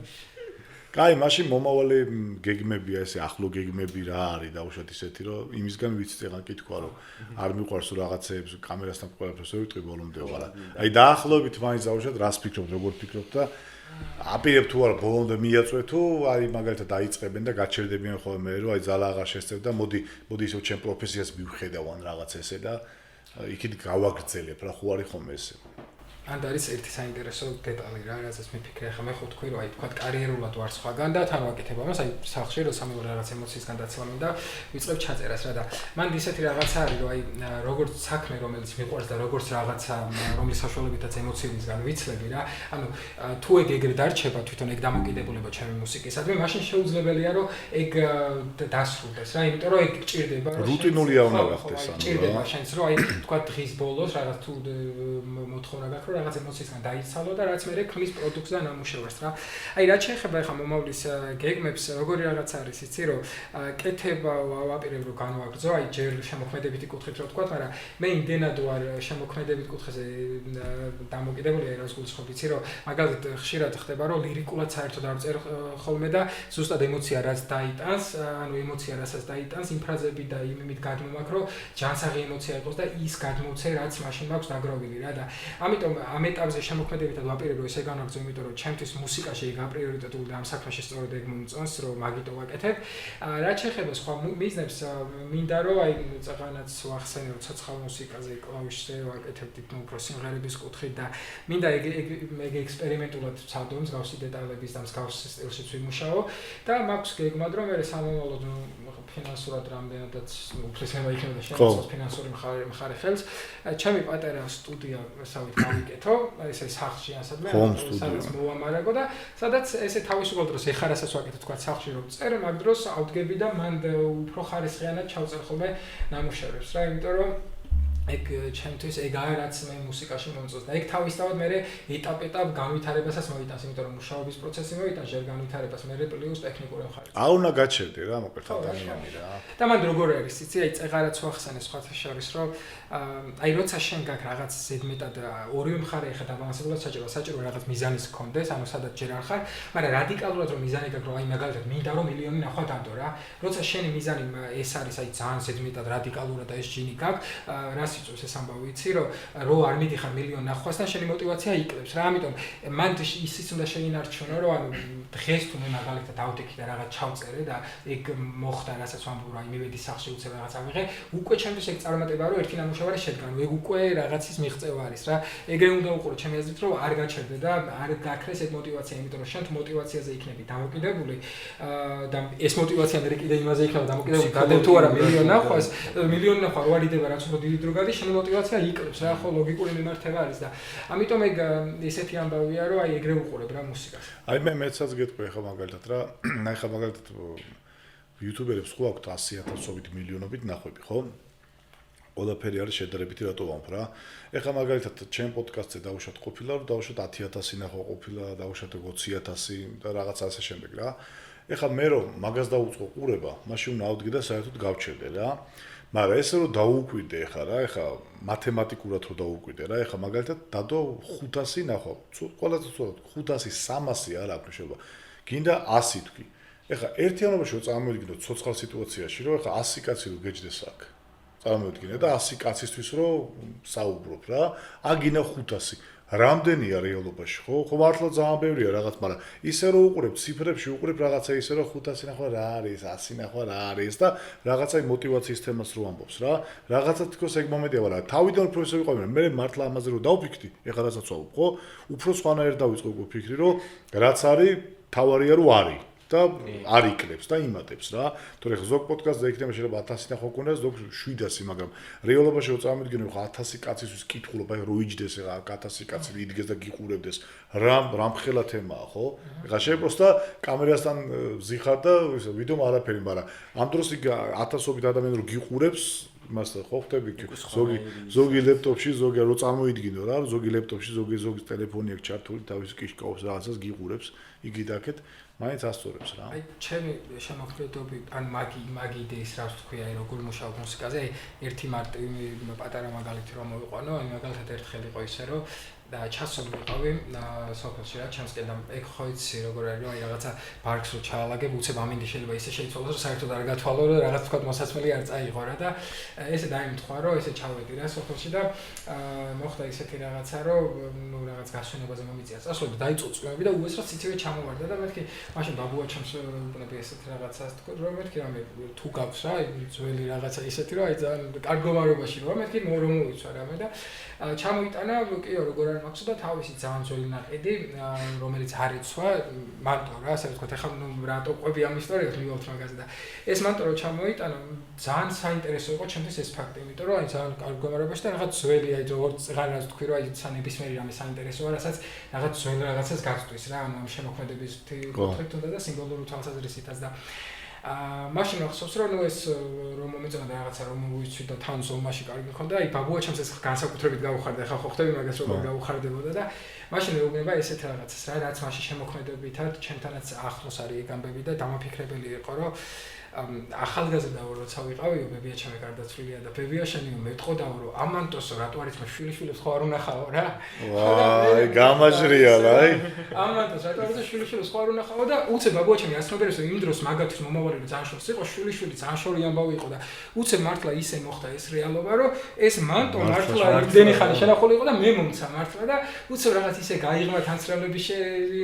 კაი, მაშინ მომავალი გეგმებია ესე ახლო გეგმები რა არის დაუშვათ ისეთი რომ იმისგან ვიცი წეგან კითხვა რომ არ მიყვარს რაღაცეებს კამერასთან ყველაფერს ვიტყვი ბოლომდე ვარა. აი დაახლოებით მაინც დაუშვათ რას ფიქრობ როგორ ფიქრობ და აპირებ თუ არა ბოლომდე მიაწვე თუ აი მაგალითად დაიწყებენ და გაჩერდებიან ხოლმე რომ აი ძალა აღარ შესწევ და მოდი ისევ ჩემ პროფესიას მივხედავან რაღაც ესე და იქით გავაგრძელებ რა ხო არის ხოლმე ესე ან არის ერთი საინტერესო დეტალი რა რაღაცას მიფიქრე ხა მე ხო თქვი რომ აი თქვა კარიერულად ვარ სხვაგან და თან ვაკეთებ ამას აი სახში რომ სამი რაღაც ემოციისგან დაცვა მინდა ვიწყებ ჩაწერას რა და მან ისეთი რაღაცა არის რომ აი როგორც საქმე რომელიც მიყვარს და როგორც რაღაცა რომლის საშუალებითაც ემოციებისგან ვიცლები რა ანუ თუ ეგ ეგრე დარჩება თვითონ ეგ დამოკიდებულება ჩემი მუსიკისადმი მაშინ შეუძლებელია რომ ეგ დასრულდეს რა იმიტომ რომ ეგ გჭირდება რომ რუტინულია უნდა გახდეს ანუ გჭირდება შენს რომ აი თქვა დღის ბოლოს რაღაც თუ მოთხოვნა გაქვს რაღაც ემოციისგან დაიცალო და რაც მე ქმნის პროდუქტს და ნამუშევარს რა. აი რაც შეეხება ახლა მომავლის გეგმებს, როგორი რაღაც არის, იცი რომ კეთება ვაპირებ რომ განვაგრძო, აი ჯერ შემოქმედებითი კუთხით რო ვთქვა, მაგრამ მე იმდენად ვარ შემოქმედებით კუთხეზე დამოკიდებული, აი რას გულისხმობ, იცი რომ მაგალითად ხშირად ხდება რომ ლირიკულად საერთოდ არ ვწერ ხოლმე და ზუსტად ემოცია რაც დაიტანს, ანუ ემოცია რასაც დაიტანს, იმ ფრაზები და იმით გადმომაქ რომ ჯანსაღი ემოცია იყოს და ის გადმოვცე რაც მაშინ მაქვს დაგროვილი რა და ამიტომ ამ ეტაპზე შემოქმედებითად ვაპირებ რომ ესე განვაგრძო, იმიტომ რომ ჩემთვის მუსიკაში ეგ აპრიორიტეტული და ამ საქმეში სწორედ ეგ მომწონს რომ მაგიტო ვაკეთებ. რაც შეეხება სხვა მიზნებს, მინდა რომ აი წაღანაც ვახსენე რომ ცოცხალ მუსიკაზე კლავიშზე ვაკეთებდით უფრო სიმღერების კუთხით და მინდა ეგ ექსპერიმენტულად ვცადო მსგავსი დეტალების და მსგავსი სტილშიც ვიმუშაო და მაქვს გეგმა რომ მე სამომავლოდ ფინანსურად რამდენადაც უფლისება იქნება შემოწოს ფინანსური მხარე ხელს. ჩემი პატარა სტუდია სავით გავიკეთო, ესე სახლში ასადმე, სადაც მოვამარაგო და სადაც ესე თავისუფალ დროს ეხა რასაც ვაკეთებ თქვა სახლში რომ წერ, მაგ დროს ავდგები და მან უფრო ხარისხიანად ჩავწერ ხოლმე ნამუშევრებს რა, იმიტომ რომ ეგ ჩემთვის ეგ არის რაც მე მუსიკაში მომწონს და ეგ თავისთავად მე ეტაპ-ეტაპ განვითარებასაც მოიტანს, იმიტომ რომ მუშაობის პროცესი მოიტანს, ჯერ განვითარებას, მე პლუს ტექნიკური მხარე. არ უნდა გაჩერდე რა, მოკლედ ადამიანი რა. და მან როგორ არის, იცი, აი წეღარაც ვახსენე სხვათა შორის, რომ აი როცა შენ გაქვს რაღაც ზედმეტად ორივე მხარე ეხა დაბალანსებულად საჭირო რაღაც მიზანის გქონდეს, ანუ სადაც ჯერ არ ხარ, მაგრამ რადიკალურად რომ მიზანი გაქვს, რომ აი მაგალითად მინდა რომ მილიონი ნახვა დადო რა. როცა შენი მიზანი ეს არის, აი ძალიან ზედმეტად რადიკალურად და ეს ჯინი გაქვს, რას იწვევს ეს ამბავი, იცი, რომ არ მიდიხარ მილიონ ნახვასთან, შენი мотиваცია იკლებს რა. ამიტომ მან ისიც უნდა შეინარჩუნო, რომ ანუ დღეს თუ მე მაგალითად დავდექი და რაღაც ჩავწერე და ეგ მოხდა, რასაც ვამბობ, რომ აი მივედი სახლში უცებ რაღაც ავიღე, უკვე ჩემთვის ეგ წარმატება რომ ერთი ნამუშევარი შედგა, ეგ უკვე რაღაცის მიღწევა არის რა. ეგრე უნდა უყურო ჩემი აზრით, რომ არ გაჩერდე და არ გაქრეს ეგ мотиваცია, იმიტომ რომ შენ თუ мотиваციაზე იქნები დამოკიდებული და ეს мотиваცია მე კიდე იმაზე იქნება დამოკიდებული, გადავ თუ არა მილიონ ნახვას, მილიონ ნახვა რო არ იდება რაც უფრო დიდი დრო გადის, შენ мотиваცია იკლებს რა, ხო ლოგიკური მიმართება არის და ამიტომ ეგ ესეთი ამბავია, რომ აი ეგრე უყურებ რა მუსიკას. აი მეცაც გეტყვი ხა მაგალითად რა, აი ხა მაგალითად იუთუბერებს ხო აქვთ 100,000-ობით მილიონობით ნახვები, ხო? ყველაფერი არის შედარებითი რატო ვამბობ რა. ეხლა მაგალითად ჩემ პოდკასტზე დავუშვათ ყოფილა, რომ დავუშვათ 10,000 ნახვა ყოფილა, დავუშვათ 20,000 და რაღაც ასე შემდეგ რა. ეხლა მე რომ მაგას დავუწყო ყურება, მაშინ უნდა ავდგე და საერთოდ გავჩერდე რა. მაგრამ ესე რომ დაუკვირდე ეხლა რა, ეხლა მათემატიკურად რომ დაუკვირდე რა, ეხლა მაგალითად დადო 500 ნახვა. ყველაზე ცუდად 500, 300 არ აქვს შეიძლება. გინდა 100 თქვი. ეხლა ერთიანობაში რომ წარმოვიდგინოთ ცოცხალ სიტუაციაში, რომ ეხლა 100 კაცი რო გეჯდეს აქ. წარმოვიდგინე და 100 კაცისთვის რო საუბრობ რა, აგინა 500. რამდენია რეალობაში, ხო? ხო მართლა ძალიან ბევრია რაღაც, მაგრამ ისე რომ უყურებ ციფრებში, უყურებ რაღაცა ისე რომ 500 ნახვა რა არის, 100 ნახვა რა არის და რაღაცა мотиваციის თემას რო ამბობს რა. რაღაცა თქოს ეგ მომენტია, მაგრამ თავიდან უფრო ისე ვიყავი, მე მართლა ამაზე რო დავფიქრდი, ეხლა რასაც ვამბობ, ხო? უფრო სხვანაირად დავიწყო უკვე ფიქრი, რომ რაც არის, თავარია რომ არის. და არ იკლებს და იმატებს რა. თორე ზოგ პოდკასტზე იქნება შეიძლება 1000 ნახვა ქონდეს, ზოგ 700, მაგრამ რეალობაში რო წარმოვიდგინე, ხო 1000 კაცისთვის კითხულობ, აი რო იჯდეს ეხა 1000 კაცი იდგეს და გიყურებდეს, რა მხელა თემაა, ხო? ეხა შეпросто კამერასთან ზიხარ და ისე ვიდეომ არაფერი, მაგრამ ამ დროს იქ 1000-ობით ადამიანი რო გიყურებს მას ხო ხტები ზოგი ლეპტოპში, ზოგი რო წარმოიდგინო რა, ზოგი ლეპტოპში, ზოგი ტელეფონი აქვს ჩართული, თავის კიშკავს რაღაცას გიყურებს, იგი დაკეთ, მაინც ასწორებს რა. აი ჩემი შემოქმედები, ან მაგი იდეის რას ვთქვი, აი როგორ მუშაობ მუსიკაზე, ერთი მარტივი პატარა მაგალითი რომ მოვიყვანო, აი მაგალითად ერთხელ იყო ისე რომ და ჩასული ვიყავი სოფელში რა, ჩემსკენ და ეგ ხო იცი როგორ არის, რომ აი რაღაცა ბარკს რო ჩაალაგებ, უცებ ამინდი შეიძლება ისე შეიცვალოს, რომ საერთოდ არ გათვალო, რომ რაღაც თქვა მოსაცმელი არ წაიღო რა და ესე დაიმთხვა, რომ ესე ჩავედი რა სოფელში და მოხდა ისეთი რაღაცა, რომ ნუ რაღაც გასვენებაზე მომიწია წასვლა და დაიწყო წვიმები და უესრად სიცივე ჩამოვარდა და მეთქი მაშინ ბაბუა ჩემს უყნები ესეთი რაღაცას თქო, რომ მეთქი რამე თუ გაქვს რა, ძველი რაღაცა ისეთი, რომ აი ძალიან კარგ მდგომარეობაში რა, მეთქი რომ მოიცვა რამე და ჩამოიტანა კიო როგორ არ მაქვს და თავისი ძალიან ძველი ნაყიდი, რომელიც არ იცვა, მანტო რა, ასე ვთქვათ, ეხლა ნუ რატო ყვები ამ ისტორიას მივავთ მაგაზე და ეს მანტო რო ჩამოიტანა, ძალიან საინტერესო იყო ჩემთვის ეს ფაქტი, იმიტომ რომ აი ძალიან კარგ მდგომარეობაში და რაღაც ძველი, აი როგორ წღარას თქვი, რომ აი ნებისმიერი რამე საინტერესოა, რასაც რაღაც ძველ რაღაცას გაწვდის რა, ამ შემოქმედების კუთხით უნდა და სიმბოლური თვალსაზრისითაც და მაშინ ახსოვს რომ ეს რომ მომეწონა რაღაცა რომ მოვიცვი და თან ზომაში კარგი მქონდა, აი ბაბუაჩემს ეს განსაკუთრებით გაუხარდა, ხა ხო ხვდები მაგას როგორ გაუხარდებოდა და მაშინ მეუბნება ესეთ რაღაცას რა, რაც მაშინ შემოქმედებითად ჩემთანაც ახლოს არის ეგ ამბები და დამაფიქრებელი იყო რომ ახალგაზრდა როცა ვიყავიო, ბებია ჩემი გარდაცვლილია და ბებია შენიო მეტყოდაო რომ ამანტოსო რატო არის მე შვილიშვილებს ხო არ უნახაო რა. ვაი, გამაჟრია რა, აი. ამანტოს რატო არის შვილიშვილებს ხო არ უნახაო და უცებ ბაბუა ჩემი ასნობერებს იმ დროს მაგათვის მომავალი რომ ძალიან შორს იყო, შვილიშვილი ძალიან შორი ამბავი იყო და უცებ მართლა ისე მოხდა ეს რეალობა რომ ეს მანტო მართლა იმდენი ხანი შენახული იყო და მე მომცა მართლა და უცებ რაღაც ისე გაიღმა თანცრალების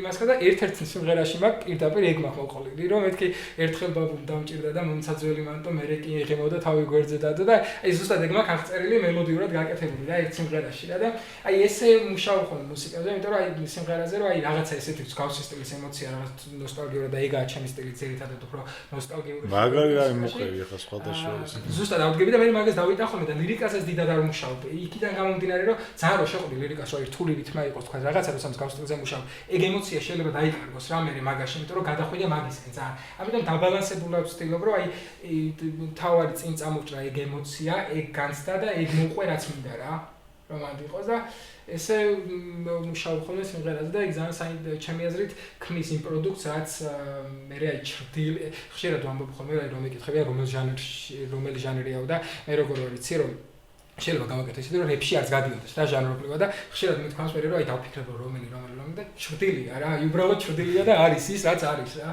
იმასკა და ერთ-ერთ სიმღერაში მაგ პირდაპირ ეგ მაქვს მოყოლილი რომ მეთქი ერთხელ ბაბუმ დამჭირდა და მომცა ძველი მანტო მერე კი იღებოდა თავი გვერდზე დადო და აი ზუსტად ეგ მაქვს აღწერილი მელოდიურად გაკეთებული და ერთ სიმღერაში და აი ესე მუშაობ ხოლმე მუსიკაზე, იმიტომ რომ აი სიმღერაზე რომ აი რაღაცა ესეთი გავსი სტილის ემოცია, რაღაც ნოსტალგიური და ეგაა ჩემი სტილი ძირითადად უფრო ნოსტალგიური. მაგარი რა მოყევი ახლა სხვადასხვა. ზუსტად ავდგები და მე მაგას დავიტან ხოლმე და ლირიკაზეც დიდად არ ვმუშაობ. იქიდან გამომდინარე რომ ძალიან რო შეხვდი ლირიკას რომ რთული რითმა იყოს თქვა რაღაცა როცა მსგავს სტილზე მუშაობ. ეგ ემოცია შეიძლება დაიკარგოს რა მე მაგაში, იმიტომ რომ გადახვიდე მაგისკენ ძალიან. ამიტომ დაბალანსებულად ვცდილობ რომ აი თავარი წინ წამოვჭრა ეგ ემოცია, ეგ განცდა და ეგ მოყვე რაც მინდა რა. რომანტიკოს და ესე მუშაობ ხოლმე სიმღერაზე და ეგ ძალიან ჩემი აზრით ქმნის იმ პროდუქტს, რაც მე აი ჭრდილ ხშირად ვამბობ ხოლმე რომ მეკითხებია რომელი ჟანრიაო და მე როგორ ვიცი რომ შეიძლება გავაკეთო ისე რომ რეპში არც გადიოდეს რა ჟანრობრივად და ხშირად მithქვამს მე რომ აი დავფიქრებ რომ რომელი და ჭრდილია რა, აი უბრალოდ ჭრდილია და არის ის რაც არის რა.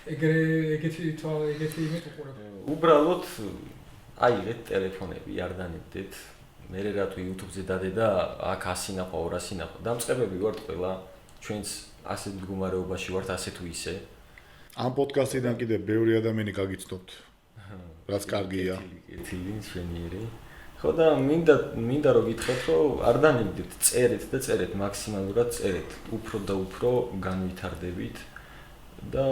ეგეთი იმით უყურებ. უბრალოდ აიღეთ ტელეფონები, არ დანებდეთ. მე რატო YouTube-ზე დადე და აქ 100 ნახვა, 200 ნახვა. დამწყებები ვართ ყველა. ჩვენც ასეთ მდგომარეობაში ვართ, ასე თუ ისე. ამ პოდკასტიდან კიდე ბევრი ადამიანი გაგიცნობთ. რაც კარგია. კეთილი, შვენიერი. ხო და მინდა რომ გითხრათ, რომ არ დანებდეთ, წერეთ და წერეთ, მაქსიმალურად წერეთ. უფრო და უფრო განვითარდებით და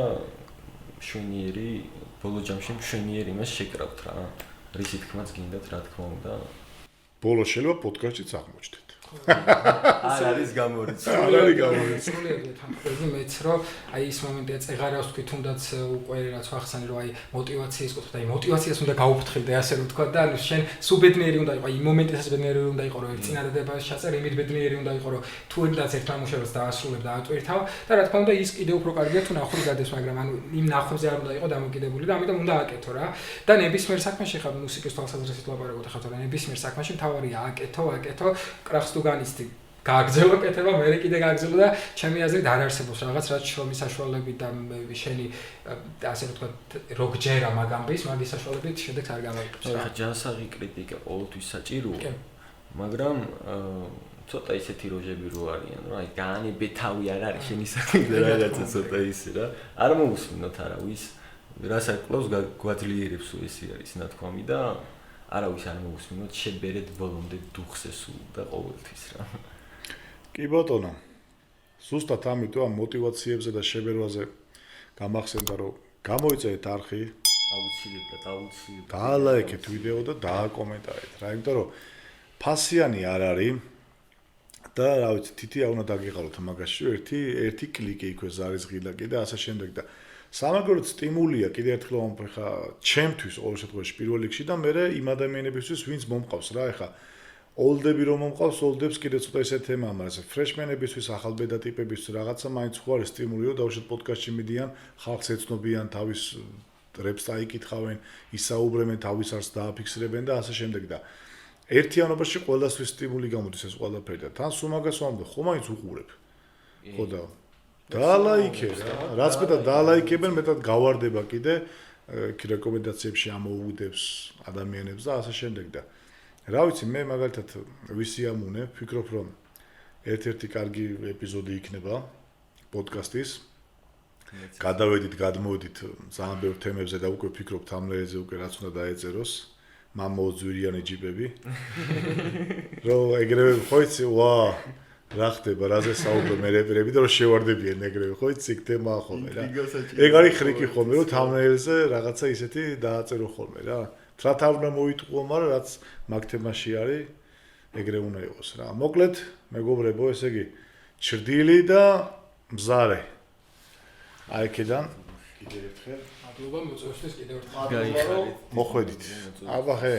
შვენიერი, ბოლო ჯამში შვენიერი მას შეკრავთ რა. რისი თქმაც გინდათ, რა თქმა უნდა. ბოლოს შეიძლება პოდკასტიც აღმოჩნდეთ. არ არის გამორიცხული. არ არის გამორიცხული. სრულიად თანხმობდი მეც რომ აი ეს მომენტია წეღარავს თქვი თუნდაც უკვე რაც ვახსენე რომ აი мотиваციის კუთხე აი мотиваციას უნდა გაუფრთხილდე ასე რომ თქვა და ანუ შენ სუბედნიერი უნდა იყო აი მომენტისას ბედნიერი უნდა იყო რომ წინადადებას ჩაწერ იმით ბედნიერი უნდა იყო რომ თუ ერთად ერთ ნამუშევრს დაასრულებ და ატვირთავ და რა თქმა უნდა ის კიდე უფრო კარგია თუ ნახური გადეს მაგრამ ანუ იმ ნახვებზე არ უნდა იყო დამოკიდებული და ამიტომ უნდა აკეთო რა და ნებისმიერ საქმეში ხარ მუსიკის თვალსაზრისით ლაპარაკობთ ახლა და ნებისმიერ საქმეში მთავარია აკეთო კრახს თუ განიცდი გააგზელო კეთება მე კიდე გააგზელო და ჩემი აზრით არ არსებობს რაღაც რაც შრომის საშუალებით და შენი ასე ვთქვა როგჯერა მაგამბის მაგის საშუალებით შედეგს არ გამოვიდეს რა ჯანსაღი კრიტიკა ყოველთვის საჭიროა მაგრამ ცოტა ისეთი როჟები რო არიან რა აი განებე თავი არ არის შენი საქმე რაღაცა ცოტა ისე რა არ მოусმინოთ არავის რასაც კლავს გვაძლიერებს ესე არის ნათქვამი და არავის არ მოусმინოთ შებერეთ ბოლომდე დუხს ესულ და ყოველთვის რა კი ბატონო. ზუსტად ამიტომ ამ мотиваციებზე და შებერვაზე გამახსენდა რომ გამოიწერეთ არხი, აუცილებლად. დაალაიქეთ ვიდეო და დააკომენტარეთ რა, იმიტომ რომ ფასიანი არ არის და რა ვიცი, თითი არ უნდა დაგიღალოთ მაგაში ერთი კლიკი იქ არის ღილაკი და ასე შემდეგ და სამაგეროდ სტიმულია კიდე ერთხელ ვამბობ ხა ჩემთვის ყოველ შემთხვევაში პირველ რიგში და მე იმ ადამიანებისთვის ვინც მომყავს რა ეხა ოლდები რომ მომყავს ოლდებს კიდე ცოტა ისე თემაა მაგრამ ფრეშმენებისთვის ახალბედა ტიპებისთვის რაღაცა მაინც ხო არის სტიმული რომ დავუშვათ პოდკასტში მიდიან ხალხს ეცნობიან თავის რეპს დაიკითხავენ ისაუბრებენ თავის არს დააფიქსირებენ და ასე შემდეგ და ერთიანობაში ყველასთვის სტიმული გამოდის ეს ყველაფერი და თან სულ მაგას ვამბობ ხო მაინც უყურებ ხო და დაალაიქე რა რაც მეტად დაალაიქებენ მეტად გავარდება კიდე რეკომენდაციებში ამოუგდებს ადამიანებს და ასე შემდეგ და რა ვიცი მე მაგალითად ვისიამუნე ვფიქრობ რომ ერთ-ერთი კარგი ეპიზოდი იქნება პოდკასტის გადავედით გადმოვედით ძალიან ბევრ თემებზე და უკვე ვფიქრობ თამლეეზე უკვე რაც უნდა დაეწეროს მამოძვირიანი ჯიპები რომ ეგრევე ხო იცი ვა რა ხდება რაზე საუბრობ მე რეპერები და რომ შევარდებიან ეგრევე ხო იცი თემაა ხოლმე რა ეგ არის ხრიკი ხოლმე რომ თამლეეზე რაღაცა ისეთი დააწერო ხოლმე რა თრათ არ უნდა მოიტყუო მაგრამ რაც მაგ თემაში არის ეგრე უნდა იყოს რა მოკლედ მეგობრებო ესე იგი ჭრდილი და მზარე აი ქედან კიდევ ერთხელ. მადლობა მოწვევისთვის კიდევ ერთხელ. გაიხარეთ. მოხვედით. აბახე.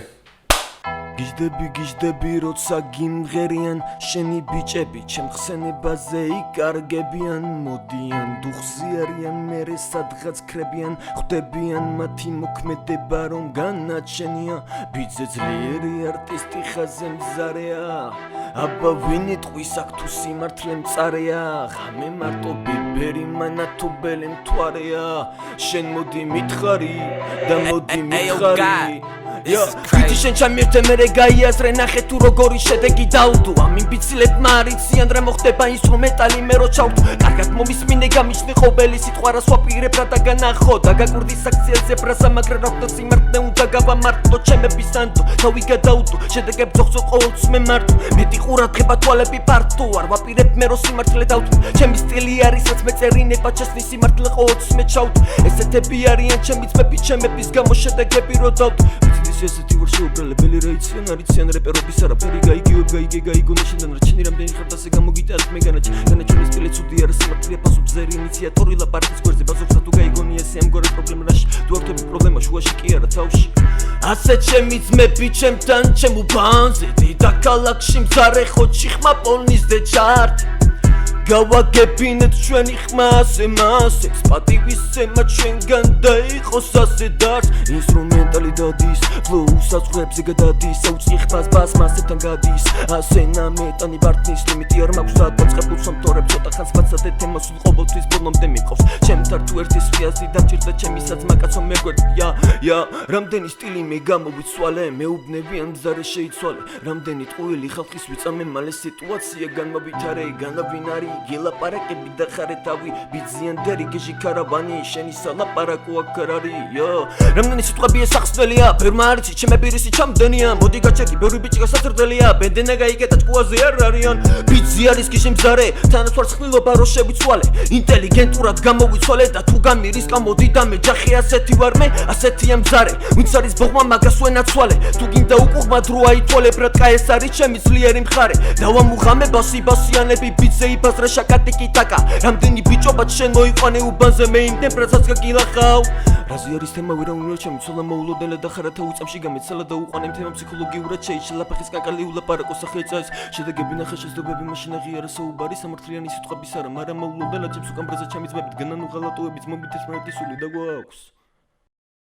გიждები როცა გიმღერიან შენი ბიჭები ჩემ ხსენებაზე იკარგებიან მოდიან დუხზიარიან მერე სადღაც ქრებიან ხვდებიან მათი მოქმედება რომ განაჩენია ბიძე ძლიერი არტისტი ხაზე მზარეა აბა ვინ იტყვის აქ თუ სიმართლე მწარეა ღამე მარტო ბიბერი მანათობელი მთვარეა შენ მოდი მითხარი და მოდი მითხარი ვიდი შენ ჩამირთე მერე გაიაზრე ნახე თუ როგორი შედეგი დაუდო ამ იმბიცილებმა არიციან რა მოხდება ინსტრუმენტალი მე რო ჩავდო კარგად მომისმინე გამიჩნე ყოველი სიტყვა რას ვაპირებ რა დაგანახო დაგაკვირდი საქციელზე ბრასა მაგრამ რა სიმართლე უნდა გავამართო ჩემების სანდო თავი გადაუდო შედეგებ ძოხო ყოველთვის მე მარტო მეტი ყურადღება თვალები პარტო არ ვაპირებ მე რო სიმართლე დავდო ჩემი სტილი არის რაც მეწერინება ჩესნი სიმართლე ყოველთვის მე ჩავდო ესეთები არიან ჩემი ძმები ჩემების გამო შედეგები რო დავდო ესეთი ვარ შეუბრალებელი რა იციან არიციან რეპერობის არაფერი გაიგივებ გაიგე გაიგონე შენთან რჩენი რამდენი ხარ დასე გამოგიტანთ მე განაჩენი სტილი ცუდი არა სიმართლეა პასუხზე ინიციატორი ლაპარაკის გვერდზე ბაზოხსა თუ გაიგონი ესე ამგვარი პრობლემა რაში თუ ავტები პრობლემა შუაში კი არა თავში ასე ჩემი ძმები ჩემთან ჩემ უბანზე დიდა ქალაქში მზარე ხოჩი ხმა პოლნისდე ჩარტი გავაგებინეთ ჩვენი ხმა ასე მასებს პატივისცემა ჩვენგან დაიყოს ასე დარს ინსტრუმენტალი დადის ფლოუ საზღვრებზე გადადის აუწყი ხმას ბას მასებთან გადის ასე ნამეტანი ბარტნის ლიმიტი არ მაქვს დაწყებულ სამთორებს ცოტა ხანს ვაცადე თემას ყოველთვის ბოლომდე მიყავს ჩემთან თუ ერთი სვიაზი დამჭირდა ჩემი საძმა კაცო მეგვერდია რამდენი სტილი მე გამოვიცვალე მეუბნები ამ მზარე შეიცვალე რამდენი ტყუილი ხალხის ვიწამე მალე სიტუაცია განმოვითარე განავინარი გელაპარაკები და ხარეთავი ბიზიანდერი გეჟი კარავანი შენი სალაპარაკო აქ არ არის რამდენი სიტყვები ესახსნელია ფერმა არიცი ჩემები რისი ჩამდენია მოდი გაჩეკი ბევრი ბიჭი გასაცრდელია ბენდენა გაიკეტა ჭკუაზე არ არიან ბიზი არის გიჟი მზარე თანაც ვარ ცხრილობა რო შევიცვალე ინტელიგენტურად გამოვიცვალე და თუ გამირისკა მოდი და მე ჯახი ასეთი ვარ მე ასეთია მზარე ვინც არის ბოღმა მაგას ვენაცვალე თუ გინდა უკუღმა დრო აითვალე ბრატკა ეს არის ჩემი ძლიერი მხარე დავამუღამე ბასიანები ბიძე იბაზრე შაკატიკი ტაკა რამდენი ბიჭობაც შენ მოიყვანე უბანზე მე იმდენ ბრაცაც გაგილახავ რაზე არის თემა ვერავინ ჩემი ცოლა მოულოდნელად და ხარათა უწამში გამეცალა და უყვანე თემა ფსიქოლოგიურად შეიშალა ფეხის კაკალი ულაპარაკო სახელწას შედეგები ნახე შეძლებები მაშინ აღიარა საუბარი სამართლიანი სიტყვების არა მაგრამ მოულოდნელად ჩემს უკან ბრაზა ჩემი ძმებით განანუ ღალატოებით მომით ეს მარტი სული და გვაქვს